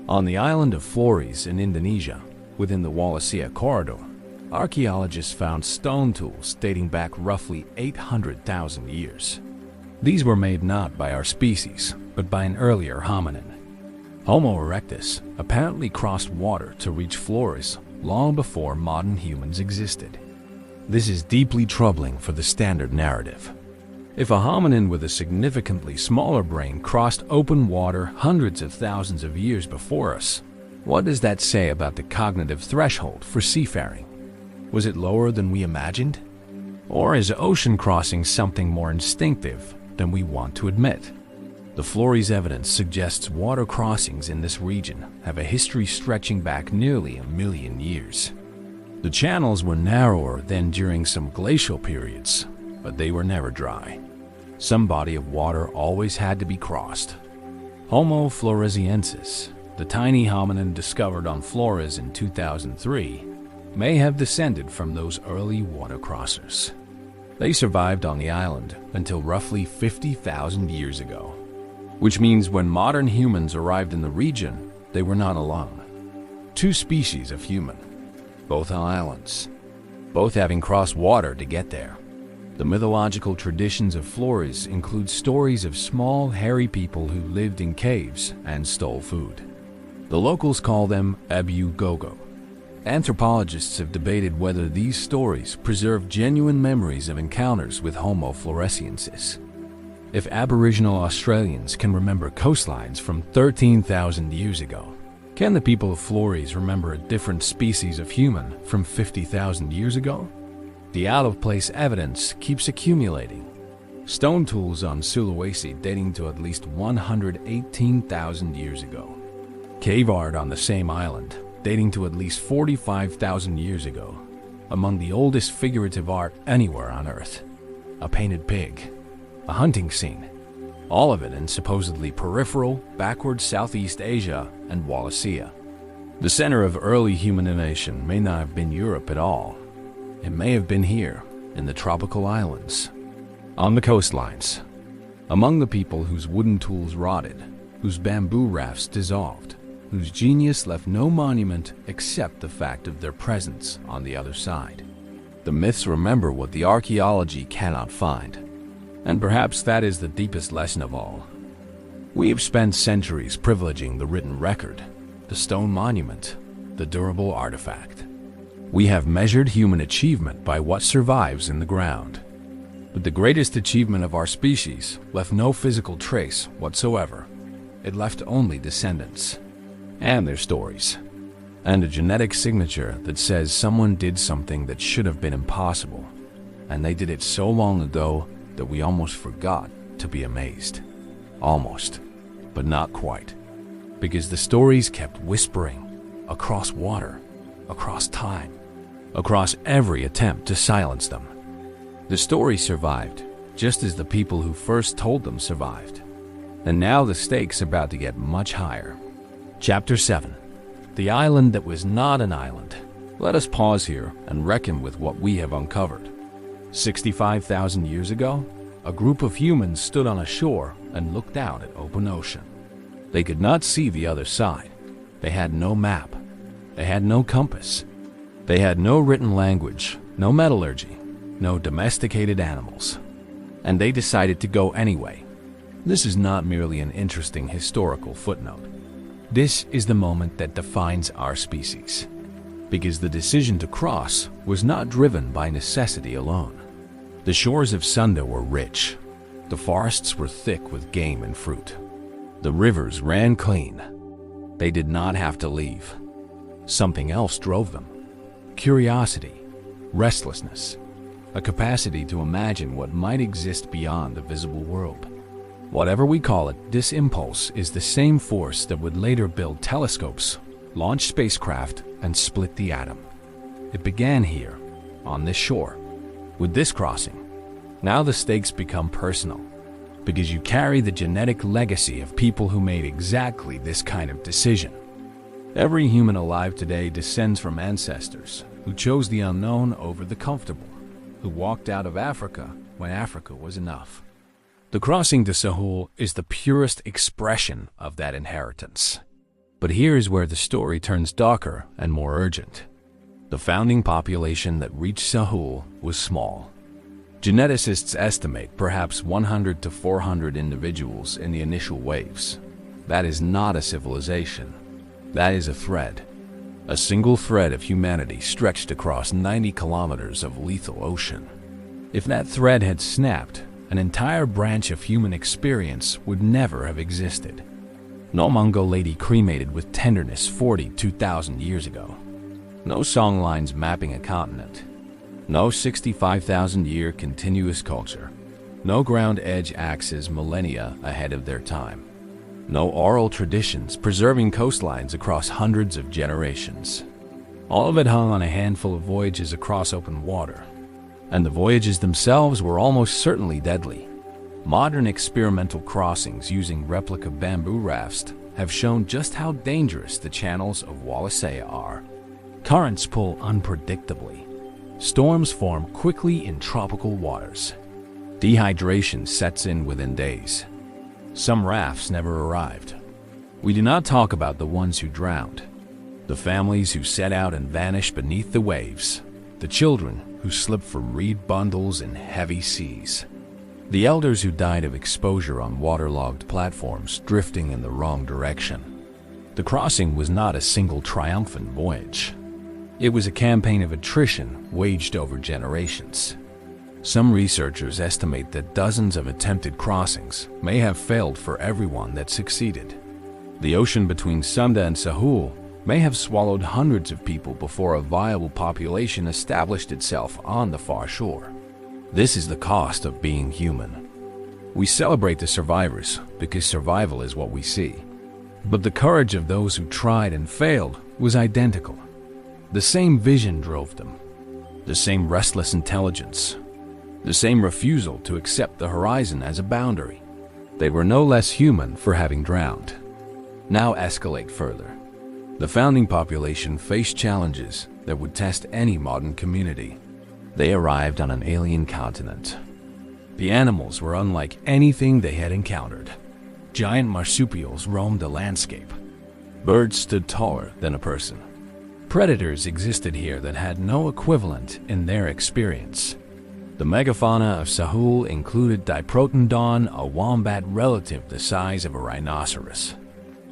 On the island of Flores in Indonesia, within the Wallacea corridor, archaeologists found stone tools dating back roughly 800,000 years. These were made not by our species, but by an earlier hominin. Homo erectus apparently crossed water to reach Flores long before modern humans existed. This is deeply troubling for the standard narrative. If a hominin with a significantly smaller brain crossed open water hundreds of thousands of years before us, what does that say about the cognitive threshold for seafaring? Was it lower than we imagined? Or is ocean crossing something more instinctive than we want to admit? The Flores evidence suggests water crossings in this region have a history stretching back nearly 1 million years. The channels were narrower than during some glacial periods, but they were never dry. Some body of water always had to be crossed. Homo floresiensis, the tiny hominin discovered on Flores in 2003, may have descended from those early water crossers. They survived on the island until roughly 50,000 years ago, which means when modern humans arrived in the region, they were not alone. Two species of human, both on islands, both having crossed water to get there. The mythological traditions of Flores include stories of small, hairy people who lived in caves and stole food. The locals call them Abu-Gogo. Anthropologists have debated whether these stories preserve genuine memories of encounters with Homo floresiensis. If Aboriginal Australians can remember coastlines from 13,000 years ago, can the people of Flores remember a different species of human from 50,000 years ago? The out-of-place evidence keeps accumulating. Stone tools on Sulawesi dating to at least 118,000 years ago. Cave art on the same island dating to at least 45,000 years ago. Among the oldest figurative art anywhere on Earth. A painted pig. A hunting scene. All of it in supposedly peripheral, backward Southeast Asia and Wallacea. The center of early humanization may not have been Europe at all. It may have been here, in the tropical islands. On the coastlines. Among the people whose wooden tools rotted, whose bamboo rafts dissolved, whose genius left no monument except the fact of their presence on the other side. The myths remember what the archaeology cannot find. And perhaps that is the deepest lesson of all. We have spent centuries privileging the written record, the stone monument, the durable artifact. We have measured human achievement by what survives in the ground. But the greatest achievement of our species left no physical trace whatsoever. It left only descendants. And their stories. And a genetic signature that says someone did something that should have been impossible. And they did it so long ago that we almost forgot to be amazed. Almost, but not quite. Because the stories kept whispering across water, across time, across every attempt to silence them. The stories survived, just as the people who first told them survived. And now the stakes are about to get much higher. Chapter 7. The island that was not an island. Let us pause here and reckon with what we have uncovered. 65,000 years ago, a group of humans stood on a shore and looked out at open ocean. They could not see the other side. They had no map. They had no compass. They had no written language, no metallurgy, no domesticated animals. And they decided to go anyway. This is not merely an interesting historical footnote. This is the moment that defines our species, because the decision to cross was not driven by necessity alone. The shores of Sunda were rich. The forests were thick with game and fruit. The rivers ran clean. They did not have to leave. Something else drove them. Curiosity, restlessness, a capacity to imagine what might exist beyond the visible world. Whatever we call it, this impulse is the same force that would later build telescopes, launch spacecraft, and split the atom. It began here, on this shore, with this crossing. Now the stakes become personal, because you carry the genetic legacy of people who made exactly this kind of decision. Every human alive today descends from ancestors who chose the unknown over the comfortable, who walked out of Africa when Africa was enough. The crossing to Sahul is the purest expression of that inheritance. But here is where the story turns darker and more urgent. The founding population that reached Sahul was small. Geneticists estimate perhaps 100 to 400 individuals in the initial waves. That is not a civilization. That is a thread. A single thread of humanity stretched across 90 kilometers of lethal ocean. If that thread had snapped, an entire branch of human experience would never have existed. No Mongol lady cremated with tenderness 42,000 years ago. No songlines mapping a continent. No 65,000-year continuous culture. No ground-edge axes millennia ahead of their time. No oral traditions preserving coastlines across hundreds of generations. All of it hung on a handful of voyages across open water. And the voyages themselves were almost certainly deadly. Modern experimental crossings using replica bamboo rafts have shown just how dangerous the channels of Wallacea are. Currents pull unpredictably. Storms form quickly in tropical waters. Dehydration sets in within days. Some rafts never arrived. We do not talk about the ones who drowned, the families who set out and vanished beneath the waves, the children who slipped from reed bundles in heavy seas, the elders who died of exposure on waterlogged platforms drifting in the wrong direction. The crossing was not a single triumphant voyage. It was a campaign of attrition waged over generations. Some researchers estimate that dozens of attempted crossings may have failed for everyone that succeeded. The ocean between Sunda and Sahul may have swallowed hundreds of people before a viable population established itself on the far shore. This is the cost of being human. We celebrate the survivors because survival is what we see. But the courage of those who tried and failed was identical. The same vision drove them, the same restless intelligence, the same refusal to accept the horizon as a boundary. They were no less human for having drowned. Now escalate further. The founding population faced challenges that would test any modern community. They arrived on an alien continent. The animals were unlike anything they had encountered. Giant marsupials roamed the landscape. Birds stood taller than a person. Predators existed here that had no equivalent in their experience. The megafauna of Sahul included Diprotodon, a wombat relative the size of a rhinoceros.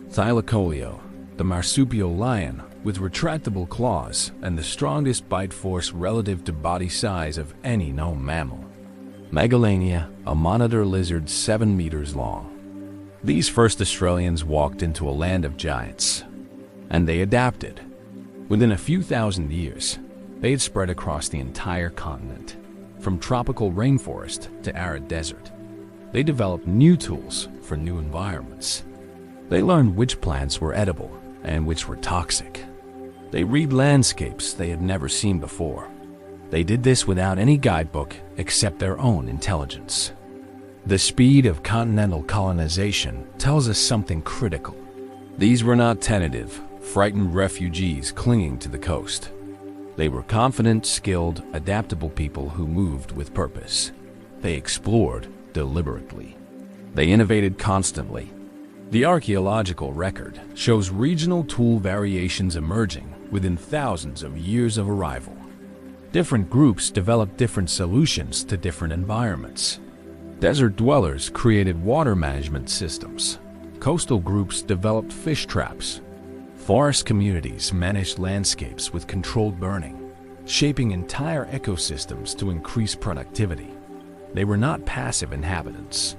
Thylacoleo, the marsupial lion with retractable claws and the strongest bite force relative to body size of any known mammal. Megalania, a monitor lizard 7 meters long. These first Australians walked into a land of giants, and they adapted. Within a few thousand years, they had spread across the entire continent, from tropical rainforest to arid desert. They developed new tools for new environments. They learned which plants were edible and which were toxic. They read landscapes they had never seen before. They did this without any guidebook except their own intelligence. The speed of continental colonization tells us something critical. These were not tentative, frightened refugees clinging to the coast. They were confident, skilled, adaptable people who moved with purpose. They explored deliberately. They innovated constantly. The archaeological record shows regional tool variations emerging within thousands of years of arrival. Different groups developed different solutions to different environments. Desert dwellers created water management systems. Coastal groups developed fish traps. Forest communities managed landscapes with controlled burning, shaping entire ecosystems to increase productivity. They were not passive inhabitants.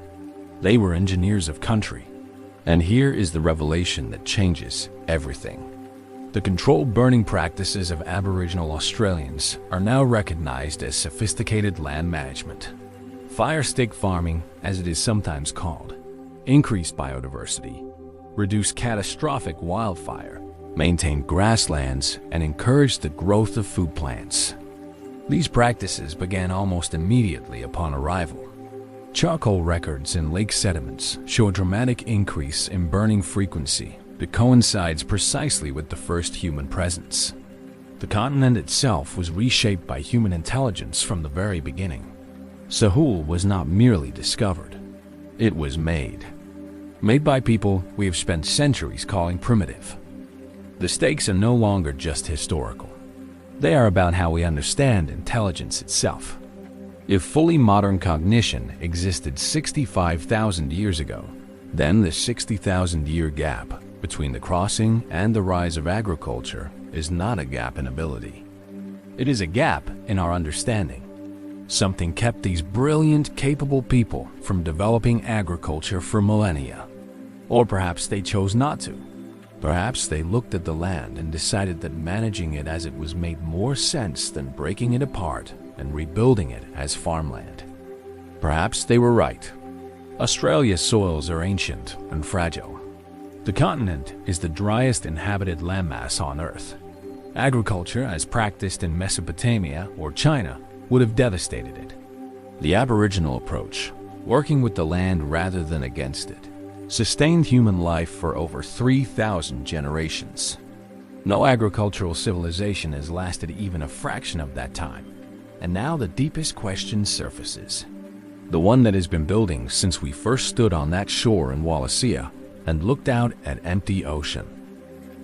They were engineers of country. And here is the revelation that changes everything. The controlled burning practices of Aboriginal Australians are now recognized as sophisticated land management. Fire stick farming, as it is sometimes called, increased biodiversity, reduced catastrophic wildfire, maintained grasslands, and encouraged the growth of food plants. These practices began almost immediately upon arrival. Charcoal records in lake sediments show a dramatic increase in burning frequency that coincides precisely with the first human presence. The continent itself was reshaped by human intelligence from the very beginning. Sahul was not merely discovered, it was made. Made by people we have spent centuries calling primitive. The stakes are no longer just historical. They are about how we understand intelligence itself. If fully modern cognition existed 65,000 years ago, then the 60,000-year gap between the crossing and the rise of agriculture is not a gap in ability. It is a gap in our understanding. Something kept these brilliant, capable people from developing agriculture for millennia. Or perhaps they chose not to. Perhaps they looked at the land and decided that managing it as it was made more sense than breaking it apart and rebuilding it as farmland. Perhaps they were right. Australia's soils are ancient and fragile. The continent is the driest inhabited landmass on Earth. Agriculture, as practiced in Mesopotamia or China, would have devastated it. The Aboriginal approach, working with the land rather than against it, sustained human life for over 3,000 generations. No agricultural civilization has lasted even a fraction of that time. And now the deepest question surfaces. The one that has been building since we first stood on that shore in Wallacea and looked out at empty ocean.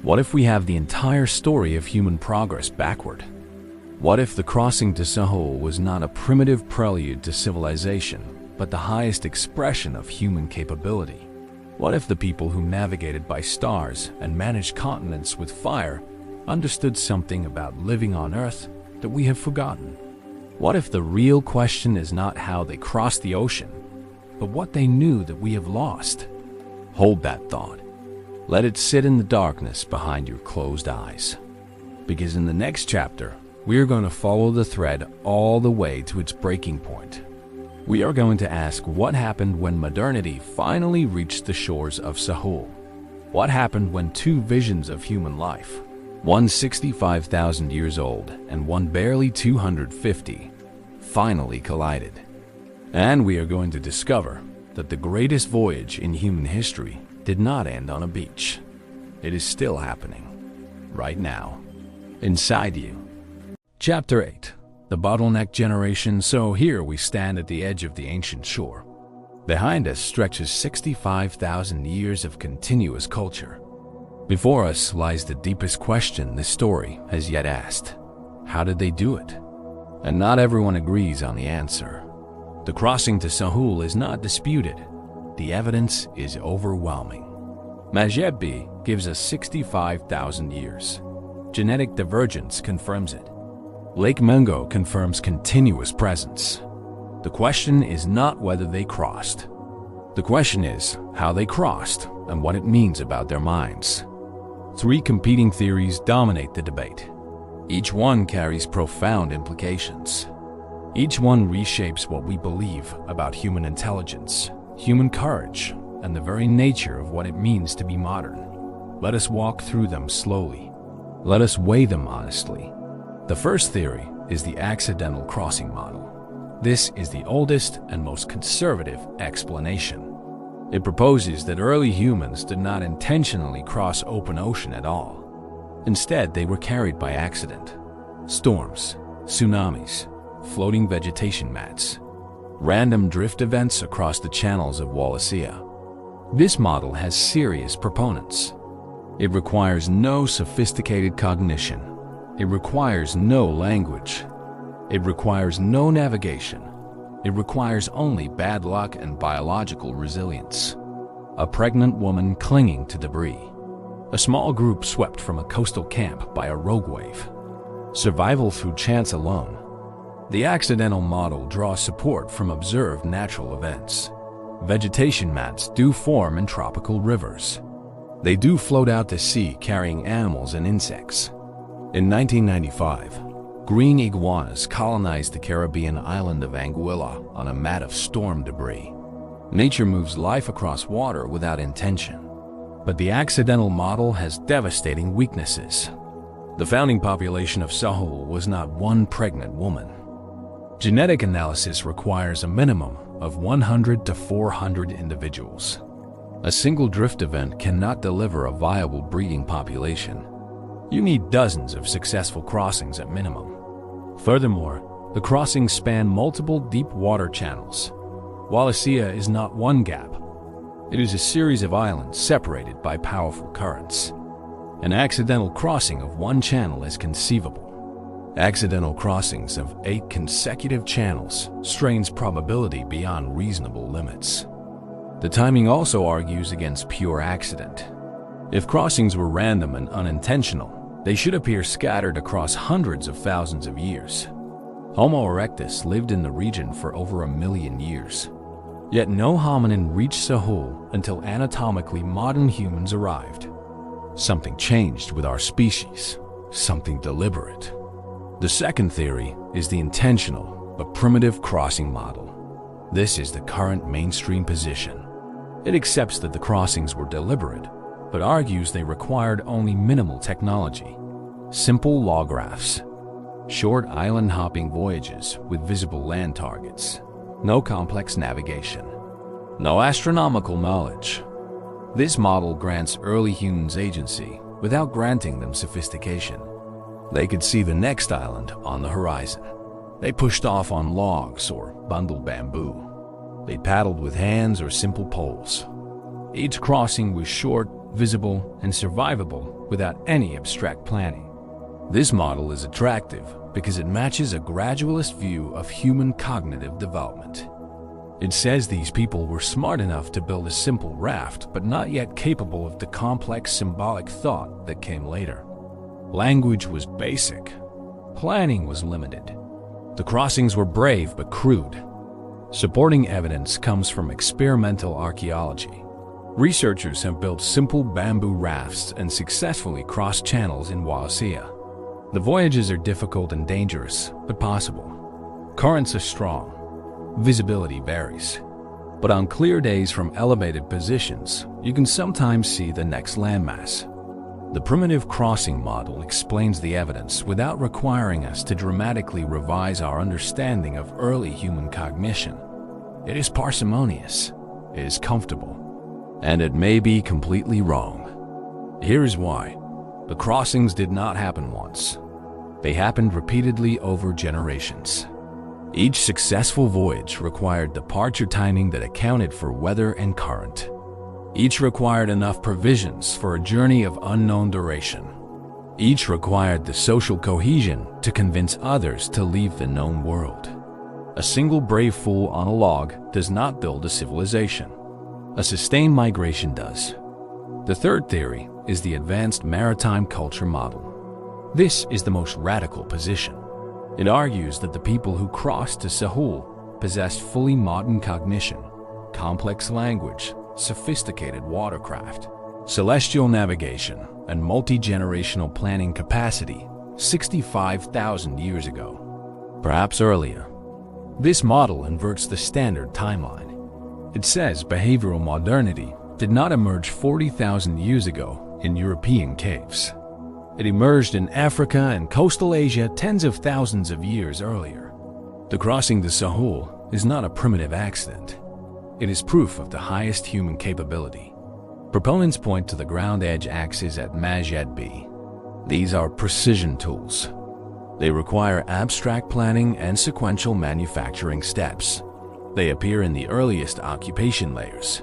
What if we have the entire story of human progress backward? What if the crossing to Sahul was not a primitive prelude to civilization, but the highest expression of human capability? What if the people who navigated by stars and managed continents with fire understood something about living on Earth that we have forgotten? What if the real question is not how they crossed the ocean, but what they knew that we have lost? Hold that thought. Let it sit in the darkness behind your closed eyes. Because in the next chapter, we are going to follow the thread all the way to its breaking point. We are going to ask what happened when modernity finally reached the shores of Sahul. What happened when two visions of human life, one 65,000 years old and one barely 250, finally collided. And we are going to discover that the greatest voyage in human history did not end on a beach. It is still happening, right now, inside you. Chapter 8. The Bottleneck Generation. So here we stand at the edge of the ancient shore. Behind us stretches 65,000 years of continuous culture. Before us lies the deepest question this story has yet asked. How did they do it? And not everyone agrees on the answer. The crossing to Sahul is not disputed. The evidence is overwhelming. Majebbi gives us 65,000 years. Genetic divergence confirms it. Lake Mungo confirms continuous presence. The question is not whether they crossed. The question is how they crossed and what it means about their minds. Three competing theories dominate the debate. Each one carries profound implications. Each one reshapes what we believe about human intelligence, human courage, and the very nature of what it means to be modern. Let us walk through them slowly. Let us weigh them honestly. The first theory is the accidental crossing model. This is the oldest and most conservative explanation. It proposes that early humans did not intentionally cross open ocean at all. Instead, they were carried by accident. Storms, tsunamis, floating vegetation mats, random drift events across the channels of Wallacea. This model has serious proponents. It requires no sophisticated cognition. It requires no language. It requires no navigation. It requires only bad luck and biological resilience. A pregnant woman clinging to debris. A small group swept from a coastal camp by a rogue wave. Survival through chance alone. The accidental model draws support from observed natural events. Vegetation mats do form in tropical rivers. They do float out to sea carrying animals and insects. In 1995, green iguanas colonized the Caribbean island of Anguilla on a mat of storm debris. Nature moves life across water without intention. But the accidental model has devastating weaknesses. The founding population of Sahul was not one pregnant woman. Genetic analysis requires a minimum of 100 to 400 individuals. A single drift event cannot deliver a viable breeding population. You need dozens of successful crossings at minimum. Furthermore, the crossings span multiple deep water channels. Wallacea is not one gap. It is a series of islands separated by powerful currents. An accidental crossing of one channel is conceivable. Accidental crossings of 8 consecutive channels strains probability beyond reasonable limits. The timing also argues against pure accident. If crossings were random and unintentional, they should appear scattered across hundreds of thousands of years. Homo erectus lived in the region for over 1 million years. Yet no hominin reached Sahul until anatomically modern humans arrived. Something changed with our species, something deliberate. The second theory is the intentional but primitive crossing model. This is the current mainstream position. It accepts that the crossings were deliberate, but argues they required only minimal technology. Simple log rafts, short island-hopping voyages with visible land targets, no complex navigation, no astronomical knowledge. This model grants early humans agency without granting them sophistication. They could see the next island on the horizon. They pushed off on logs or bundled bamboo. They paddled with hands or simple poles. Each crossing was short, visible, and survivable without any abstract planning. This model is attractive because it matches a gradualist view of human cognitive development. It says these people were smart enough to build a simple raft, but not yet capable of the complex symbolic thought that came later. Language was basic. Planning was limited. The crossings were brave but crude. Supporting evidence comes from experimental archaeology. Researchers have built simple bamboo rafts and successfully crossed channels in Wallacea. The voyages are difficult and dangerous, but possible. Currents are strong. Visibility varies. But on clear days from elevated positions, you can sometimes see the next landmass. The primitive crossing model explains the evidence without requiring us to dramatically revise our understanding of early human cognition. It is parsimonious, it is comfortable, and it may be completely wrong. Here is why. The crossings did not happen once. They happened repeatedly over generations. Each successful voyage required departure timing that accounted for weather and current. Each required enough provisions for a journey of unknown duration. Each required the social cohesion to convince others to leave the known world. A single brave fool on a log does not build a civilization. A sustained migration does. The third theory is the advanced maritime culture model. This is the most radical position. It argues that the people who crossed to Sahul possessed fully modern cognition, complex language, sophisticated watercraft, celestial navigation, and multi-generational planning capacity 65,000 years ago, perhaps earlier. This model inverts the standard timeline. It says behavioral modernity did not emerge 40,000 years ago in European caves. It emerged in Africa and coastal Asia tens of thousands of years earlier. The crossing to Sahul is not a primitive accident. It is proof of the highest human capability. Proponents point to the ground edge axes at Majed B. These are precision tools. They require abstract planning and sequential manufacturing steps. They appear in the earliest occupation layers.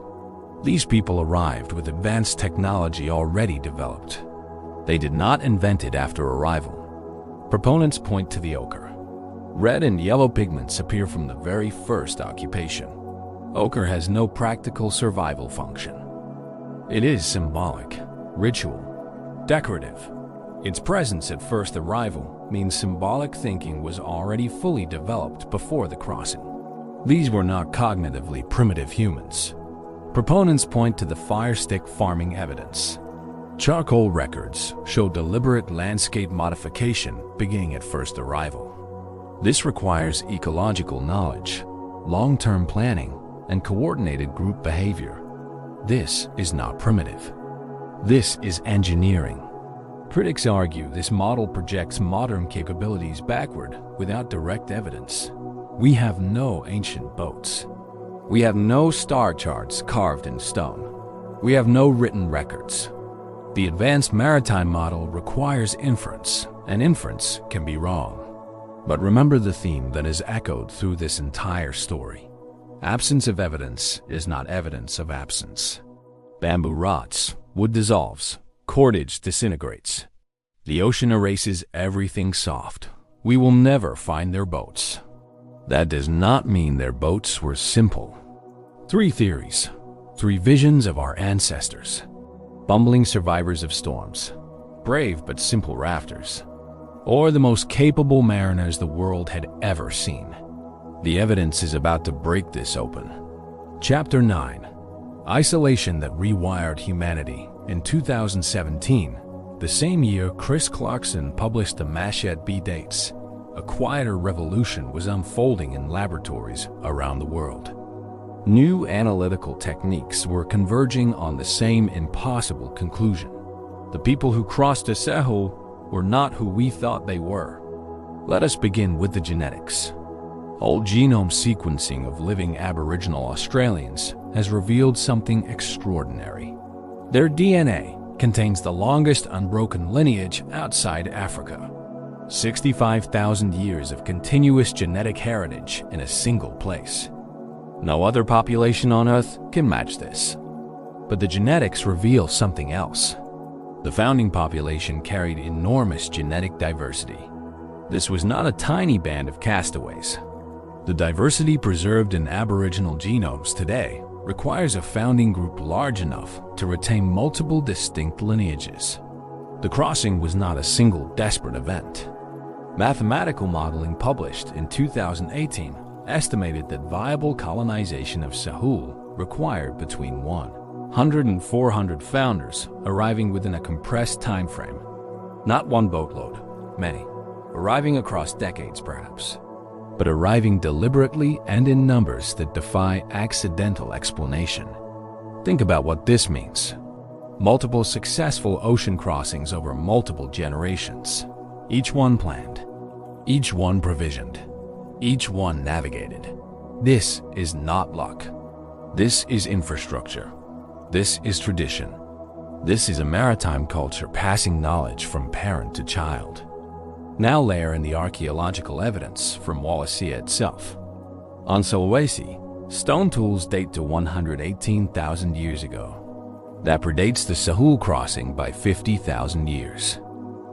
These people arrived with advanced technology already developed. They did not invent it after arrival. Proponents point to the ochre. Red and yellow pigments appear from the very first occupation. Ochre has no practical survival function. It is symbolic, ritual, decorative. Its presence at first arrival means symbolic thinking was already fully developed before the crossing. These were not cognitively primitive humans. Proponents point to the fire stick farming evidence. Charcoal records show deliberate landscape modification beginning at first arrival. This requires ecological knowledge, long-term planning, and coordinated group behavior. This is not primitive. This is engineering. Critics argue this model projects modern capabilities backward without direct evidence. We have no ancient boats. We have no star charts carved in stone. We have no written records. The advanced maritime model requires inference, and inference can be wrong. But remember the theme that is echoed through this entire story. Absence of evidence is not evidence of absence. Bamboo rots, wood dissolves, cordage disintegrates. The ocean erases everything soft. We will never find their boats. That does not mean their boats were simple. 3 theories, 3 visions of our ancestors. Bumbling survivors of storms, brave but simple rafters, or the most capable mariners the world had ever seen. The evidence is about to break this open. Chapter 9. Isolation that rewired humanity. In 2017, the same year Chris Clarkson published the Mashed B dates, a quieter revolution was unfolding in laboratories around the world. New analytical techniques were converging on the same impossible conclusion. The people who crossed the Sahul were not who we thought they were. Let us begin with the genetics. Whole genome sequencing of living Aboriginal Australians has revealed something extraordinary. Their DNA contains the longest unbroken lineage outside Africa. 65,000 years of continuous genetic heritage in a single place. No other population on Earth can match this. But the genetics reveal something else. The founding population carried enormous genetic diversity. This was not a tiny band of castaways. The diversity preserved in Aboriginal genomes today requires a founding group large enough to retain multiple distinct lineages. The crossing was not a single desperate event. Mathematical modeling published in 2018 estimated that viable colonization of Sahul required between 100 and 400 founders arriving within a compressed time frame. Not one boatload, many, arriving across decades perhaps, but arriving deliberately and in numbers that defy accidental explanation. Think about what this means. Multiple successful ocean crossings over multiple generations. Each one planned, each one provisioned, each one navigated. This is not luck. This is infrastructure. This is tradition. This is a maritime culture passing knowledge from parent to child. Now layer in the archaeological evidence from Wallacea itself. On Sulawesi, stone tools date to 118,000 years ago. That predates the Sahul crossing by 50,000 years.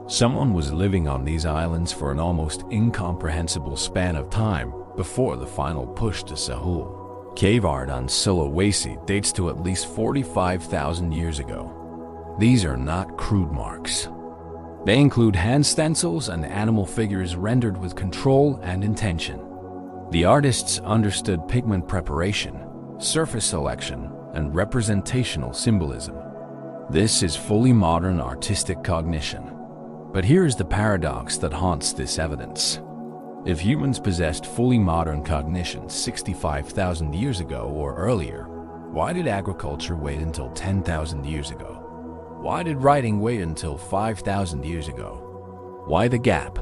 Someone was living on these islands for an almost incomprehensible span of time before the final push to Sahul. Cave art on Sulawesi dates to at least 45,000 years ago. These are not crude marks. They include hand stencils and animal figures rendered with control and intention. The artists understood pigment preparation, surface selection, and representational symbolism. This is fully modern artistic cognition. But here is the paradox that haunts this evidence. If humans possessed fully modern cognition 65,000 years ago or earlier, why did agriculture wait until 10,000 years ago? Why did writing wait until 5,000 years ago? Why the gap?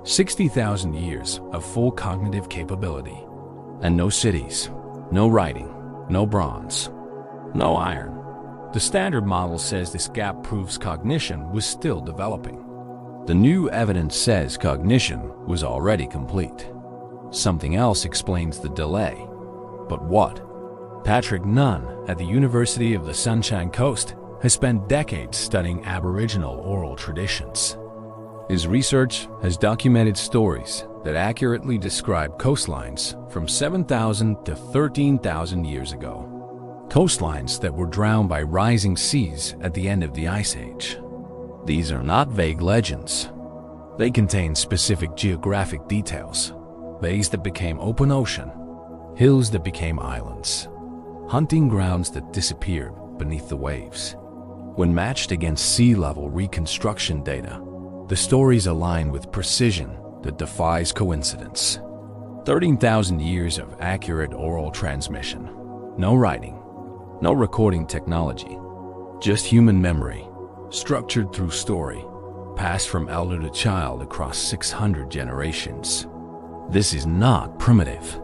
60,000 years of full cognitive capability. And no cities, no writing, no bronze, no iron. The standard model says this gap proves cognition was still developing. The new evidence says cognition was already complete. Something else explains the delay. But what? Patrick Nunn at the University of the Sunshine Coast has spent decades studying Aboriginal oral traditions. His research has documented stories that accurately describe coastlines from 7,000 to 13,000 years ago. Coastlines that were drowned by rising seas at the end of the Ice Age. These are not vague legends. They contain specific geographic details. Bays that became open ocean, hills that became islands, hunting grounds that disappeared beneath the waves. When matched against sea level reconstruction data, the stories align with precision that defies coincidence. 13,000 years of accurate oral transmission, No writing, no recording technology, just human memory, structured through story, passed from elder to child across 600 generations. This is not primitive.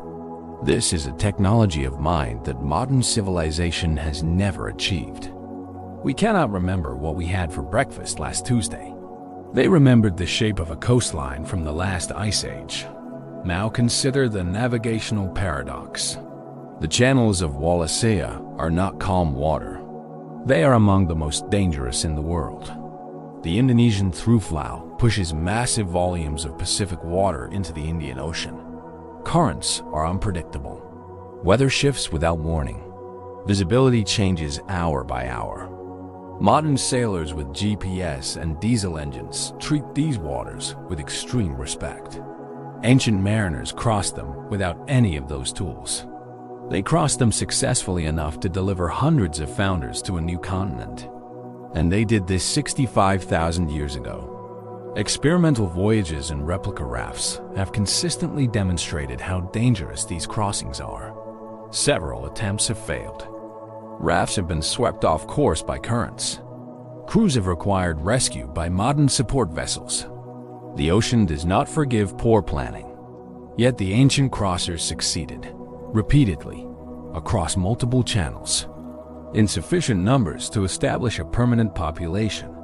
This is a technology of mind that modern civilization has never achieved. We cannot remember what we had for breakfast last Tuesday. They remembered the shape of a coastline from the last ice age. Now consider the navigational paradox. The channels of Wallacea are not calm water. They are among the most dangerous in the world. The Indonesian through-flow pushes massive volumes of Pacific water into the Indian Ocean. Currents are unpredictable. Weather shifts without warning. Visibility changes hour by hour. Modern sailors with GPS and diesel engines treat these waters with extreme respect. Ancient mariners crossed them without any of those tools. They crossed them successfully enough to deliver hundreds of founders to a new continent. And they did this 65,000 years ago. Experimental voyages and replica rafts have consistently demonstrated how dangerous these crossings are. Several attempts have failed. Rafts have been swept off course by currents. Crews have required rescue by modern support vessels. The ocean does not forgive poor planning. Yet the ancient crossers succeeded, repeatedly, across multiple channels, in sufficient numbers to establish a permanent population.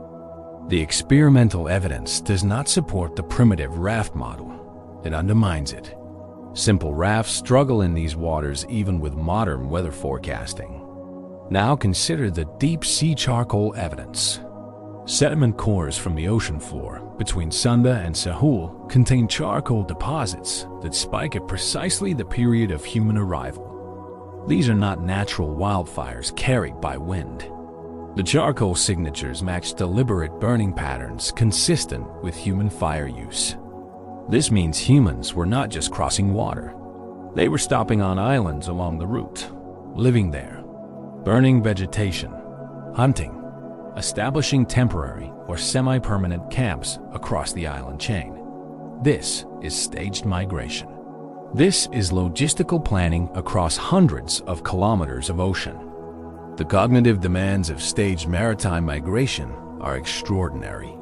The experimental evidence does not support the primitive raft model. It undermines it. Simple rafts struggle in these waters even with modern weather forecasting. Now consider the deep-sea charcoal evidence. Sediment cores from the ocean floor between Sunda and Sahul contain charcoal deposits that spike at precisely the period of human arrival. These are not natural wildfires carried by wind. The charcoal signatures match deliberate burning patterns consistent with human fire use. This means humans were not just crossing water. They were stopping on islands along the route, living there, burning vegetation, hunting, establishing temporary or semi-permanent camps across the island chain. This is staged migration. This is logistical planning across hundreds of kilometers of ocean. The cognitive demands of staged maritime migration are extraordinary.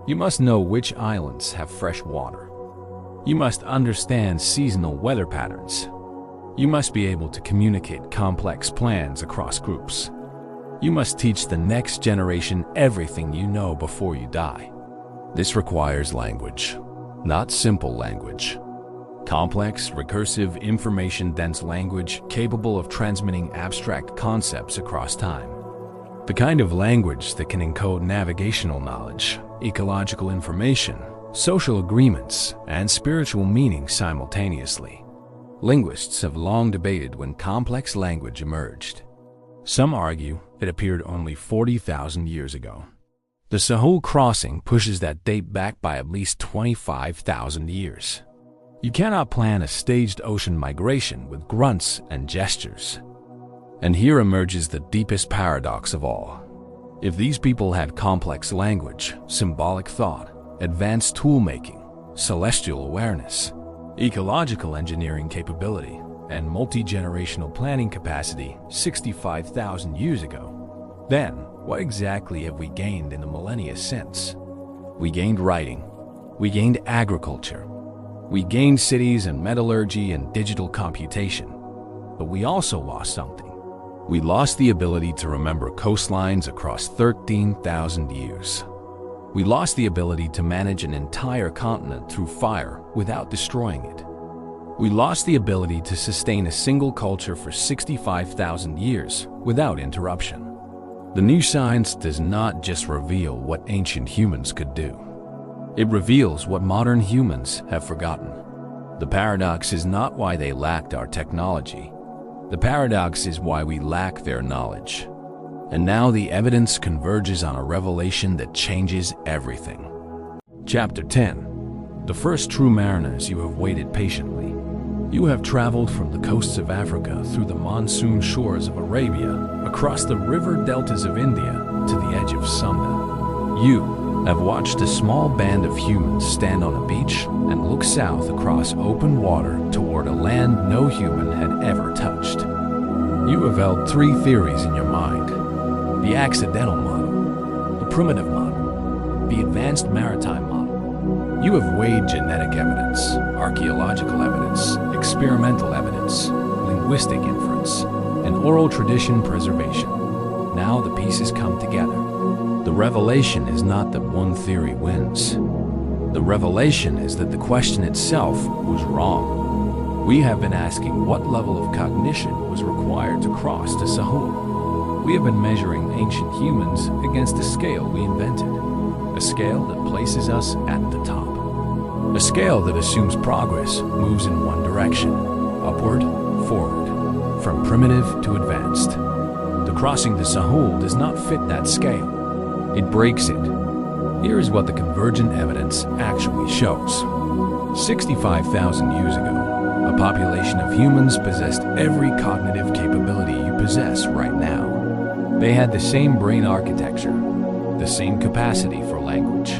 You must know which islands have fresh water. You must understand seasonal weather patterns. You must be able to communicate complex plans across groups. You must teach the next generation everything you know before you die. This requires language, not simple language. Complex, recursive, information-dense language capable of transmitting abstract concepts across time. The kind of language that can encode navigational knowledge, ecological information, social agreements, and spiritual meaning simultaneously. Linguists have long debated when complex language emerged. Some argue it appeared only 40,000 years ago. The Sahul crossing pushes that date back by at least 25,000 years. You cannot plan a staged ocean migration with grunts and gestures. And here emerges the deepest paradox of all. If these people had complex language, symbolic thought, advanced tool-making, celestial awareness, ecological engineering capability, and multi-generational planning capacity 65,000 years ago, then what exactly have we gained in the millennia since? We gained writing. We gained agriculture. We gained cities and metallurgy and digital computation. But we also lost something. We lost the ability to remember coastlines across 13,000 years. We lost the ability to manage an entire continent through fire without destroying it. We lost the ability to sustain a single culture for 65,000 years without interruption. The new science does not just reveal what ancient humans could do. It reveals what modern humans have forgotten. The paradox is not why they lacked our technology. The paradox is why we lack their knowledge. And now the evidence converges on a revelation that changes everything. Chapter 10. The first true mariners. You have waited patiently. You have traveled from the coasts of Africa through the monsoon shores of Arabia, across the river deltas of India to the edge of Sunda. You have watched a small band of humans stand on a beach and look south across open water toward a land no human had ever touched. You have held three theories in your mind: the accidental model, the primitive model, the advanced maritime model. You have weighed genetic evidence, archaeological evidence, experimental evidence, linguistic inference, and oral tradition preservation. Now the pieces come together. The revelation is not that one theory wins. The revelation is that the question itself was wrong. We have been asking what level of cognition was required to cross to Sahul. We have been measuring ancient humans against a scale we invented, a scale that places us at the top, a scale that assumes progress moves in one direction, upward, forward, from primitive to advanced. The crossing to Sahul does not fit that scale. It breaks it. Here is what the convergent evidence actually shows. 65,000 years ago, a population of humans possessed every cognitive capability you possess right now. They had the same brain architecture, the same capacity for language,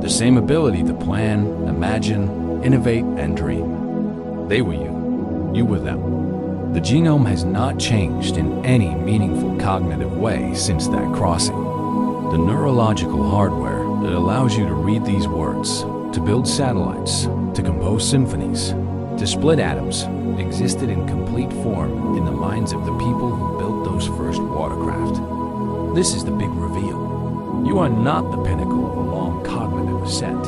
the same ability to plan, imagine, innovate, and dream. They were you. You were them. The genome has not changed in any meaningful cognitive way since that crossing. The neurological hardware that allows you to read these words, to build satellites, to compose symphonies, to split atoms, existed in complete form in the minds of the people who built those first watercraft. This is the big reveal. You are not the pinnacle of a long cognitive ascent.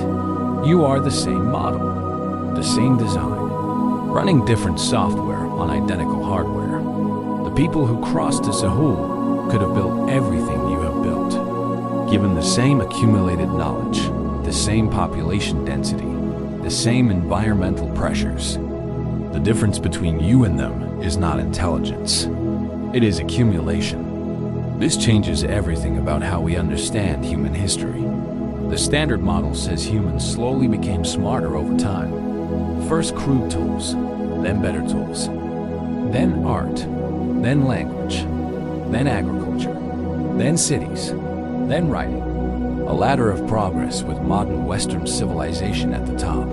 You are the same model, the same design, running different software on identical hardware. The people who crossed to Sahul could have built everything you have built. Given the same accumulated knowledge, the same population density, the same environmental pressures. The difference between you and them is not intelligence. It is accumulation. This changes everything about how we understand human history. The standard model says humans slowly became smarter over time. First crude tools, then better tools, then art, then language, then agriculture, then cities, then writing, a ladder of progress with modern Western civilization at the top.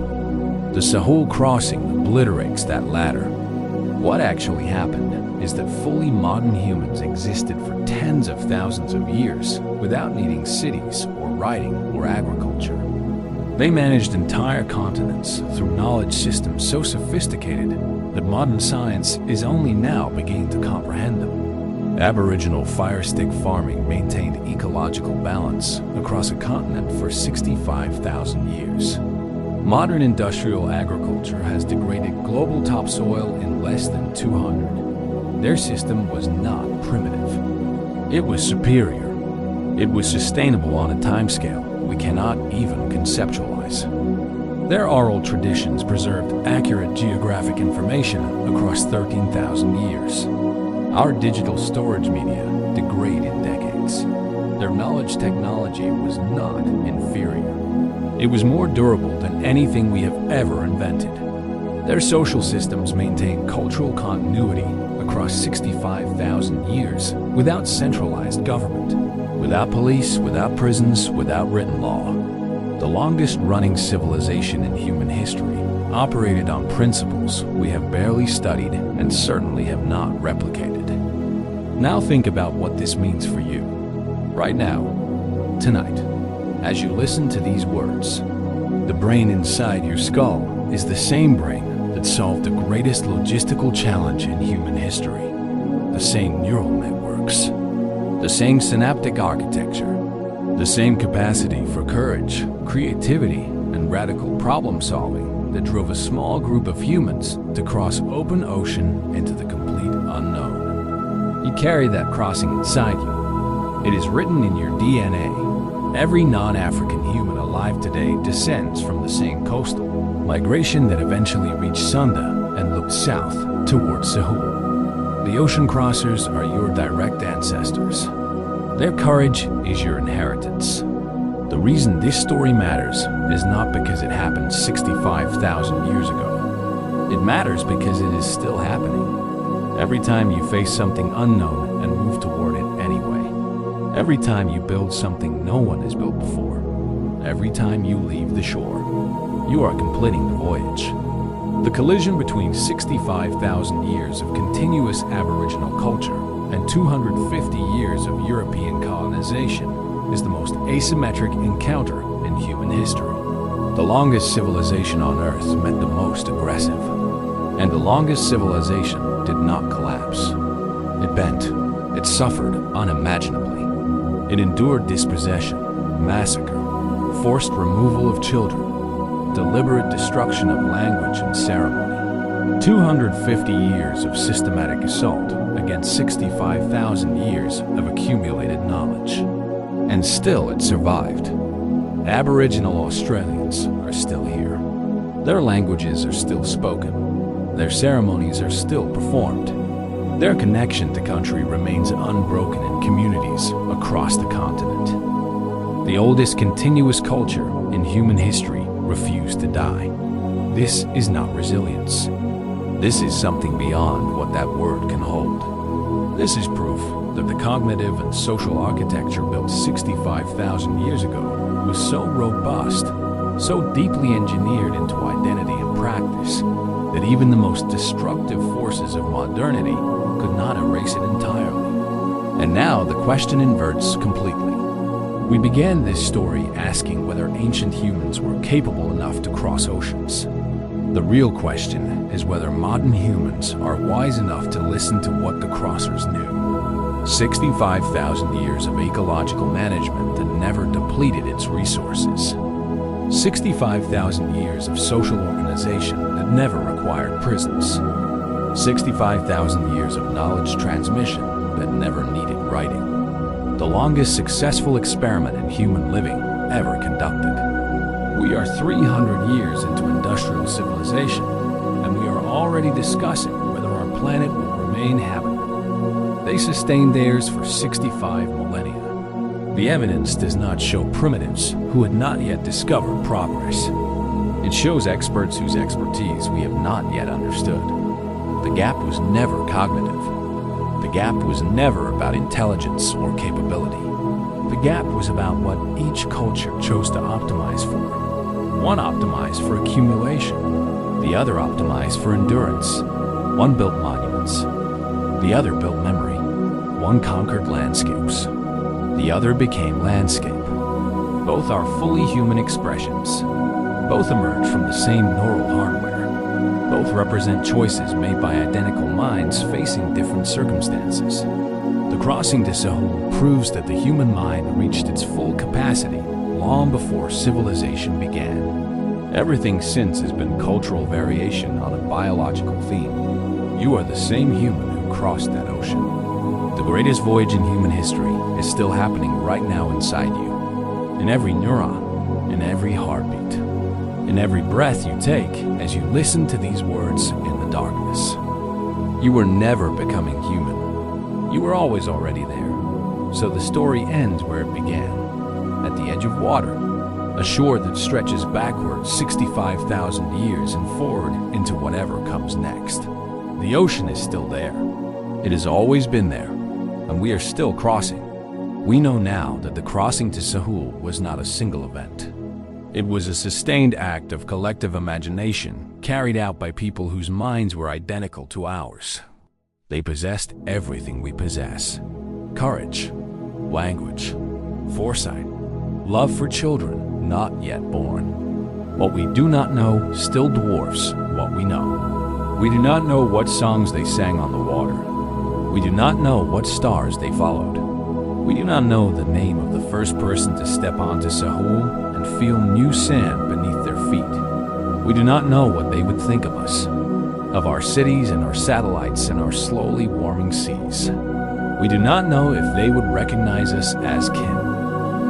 The Sahul crossing obliterates that ladder. What actually happened is that fully modern humans existed for tens of thousands of years without needing cities or writing or agriculture. They managed entire continents through knowledge systems so sophisticated that modern science is only now beginning to comprehend them. Aboriginal fire stick farming maintained ecological balance across a continent for 65,000 years. Modern industrial agriculture has degraded global topsoil in less than 200. Their system was not primitive. It was superior. It was sustainable on a timescale we cannot even conceptualize. Their oral traditions preserved accurate geographic information across 13,000 years. Our digital storage media degrade in decades. Their knowledge technology was not inferior. It was more durable than anything we have ever invented. Their social systems maintain cultural continuity across 65,000 years without centralized government, without police, without prisons, without written law. The longest-running civilization in human history operated on principles we have barely studied and certainly have not replicated. Now think about what this means for you, right now, tonight, as you listen to these words. The brain inside your skull is the same brain that solved the greatest logistical challenge in human history. The same neural networks, the same synaptic architecture, the same capacity for courage, creativity, and radical problem-solving that drove a small group of humans to cross open ocean into the complete unknown. You carry that crossing inside you. It is written in your DNA. Every non-African human alive today descends from the same coastal migration that eventually reached Sunda and looked south towards Sahul. The ocean crossers are your direct ancestors. Their courage is your inheritance. The reason this story matters is not because it happened 65,000 years ago. It matters because it is still happening. Every time you face something unknown and move toward it anyway. Every time you build something no one has built before. Every time you leave the shore. You are completing the voyage. The collision between 65,000 years of continuous Aboriginal culture and 250 years of European colonization is the most asymmetric encounter in human history. The longest civilization on Earth met the most aggressive, and the longest civilization did not collapse. It bent, it suffered unimaginably. It endured dispossession, massacre, forced removal of children, deliberate destruction of language and ceremony. 250 years of systematic assault against 65,000 years of accumulated knowledge. And still it survived. Aboriginal Australians are still here. Their languages are still spoken. Their ceremonies are still performed. Their connection to country remains unbroken in communities across the continent. The oldest continuous culture in human history refused to die. This is not resilience. This is something beyond what that word can hold. This is proof that the cognitive and social architecture built 65,000 years ago was so robust, so deeply engineered into identity and practice, that even the most destructive forces of modernity could not erase it entirely. And now the question inverts completely. We began this story asking whether ancient humans were capable enough to cross oceans. The real question is whether modern humans are wise enough to listen to what the crossers knew. 65,000 years of ecological management that never depleted its resources. 65,000 years of social organization that never required prisons. 65,000 years of knowledge transmission that never needed writing. The longest successful experiment in human living ever conducted. We are 300 years into industrial civilization, and we are already discussing whether our planet will remain habitable. They sustained theirs for 65 millennia. The evidence does not show primitives who had not yet discovered progress. It shows experts whose expertise we have not yet understood. The gap was never cognitive. The gap was never about intelligence or capability. The gap was about what each culture chose to optimize for. One optimized for accumulation, the other optimized for endurance. One built monuments, the other built memory. One conquered landscapes, the other became landscape. Both are fully human expressions. Both emerge from the same neural hardware. Both represent choices made by identical minds facing different circumstances. The crossing to Sahul proves that the human mind reached its full capacity long before civilization began. Everything since has been cultural variation on a biological theme. You are the same human who crossed that ocean. The greatest voyage in human history is still happening right now inside you. In every neuron, in every heartbeat, in every breath you take as you listen to these words in the darkness. You were never becoming human. You were always already there. So the story ends where it began, at the edge of water, a shore that stretches backward 65,000 years and forward into whatever comes next. The ocean is still there. It has always been there, and we are still crossing. We know now that the crossing to Sahul was not a single event. It was a sustained act of collective imagination carried out by people whose minds were identical to ours. They possessed everything we possess: courage, language, foresight, love for children not yet born. What we do not know still dwarfs what we know. We do not know what songs they sang on the water. We do not know what stars they followed. We do not know the name of the first person to step onto Sahul and feel new sand beneath their feet. We do not know what they would think of us, of our cities and our satellites and our slowly warming seas. We do not know if they would recognize us as kin,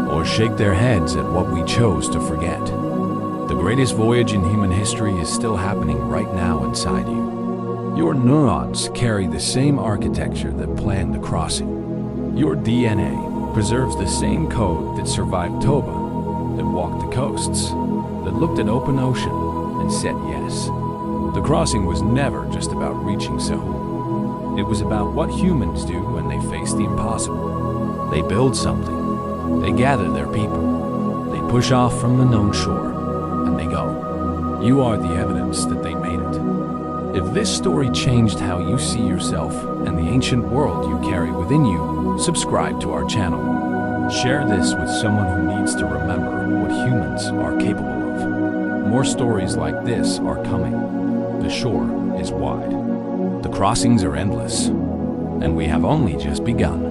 or shake their heads at what we chose to forget. The greatest voyage in human history is still happening right now inside you. Your neurons carry the same architecture that planned the crossing. Your DNA preserves the same code that survived Toba, that walked the coasts, that looked at open ocean and said yes. The crossing was never just about reaching Sahul. It was about what humans do when they face the impossible. They build something. They gather their people. They push off from the known shore, and they go. You are the evidence that they made it. If this story changed how you see yourself and the ancient world you carry within you, subscribe to our channel. Share this with someone who needs to remember what humans are capable of. More stories like this are coming. The shore is wide. The crossings are endless. And we have only just begun.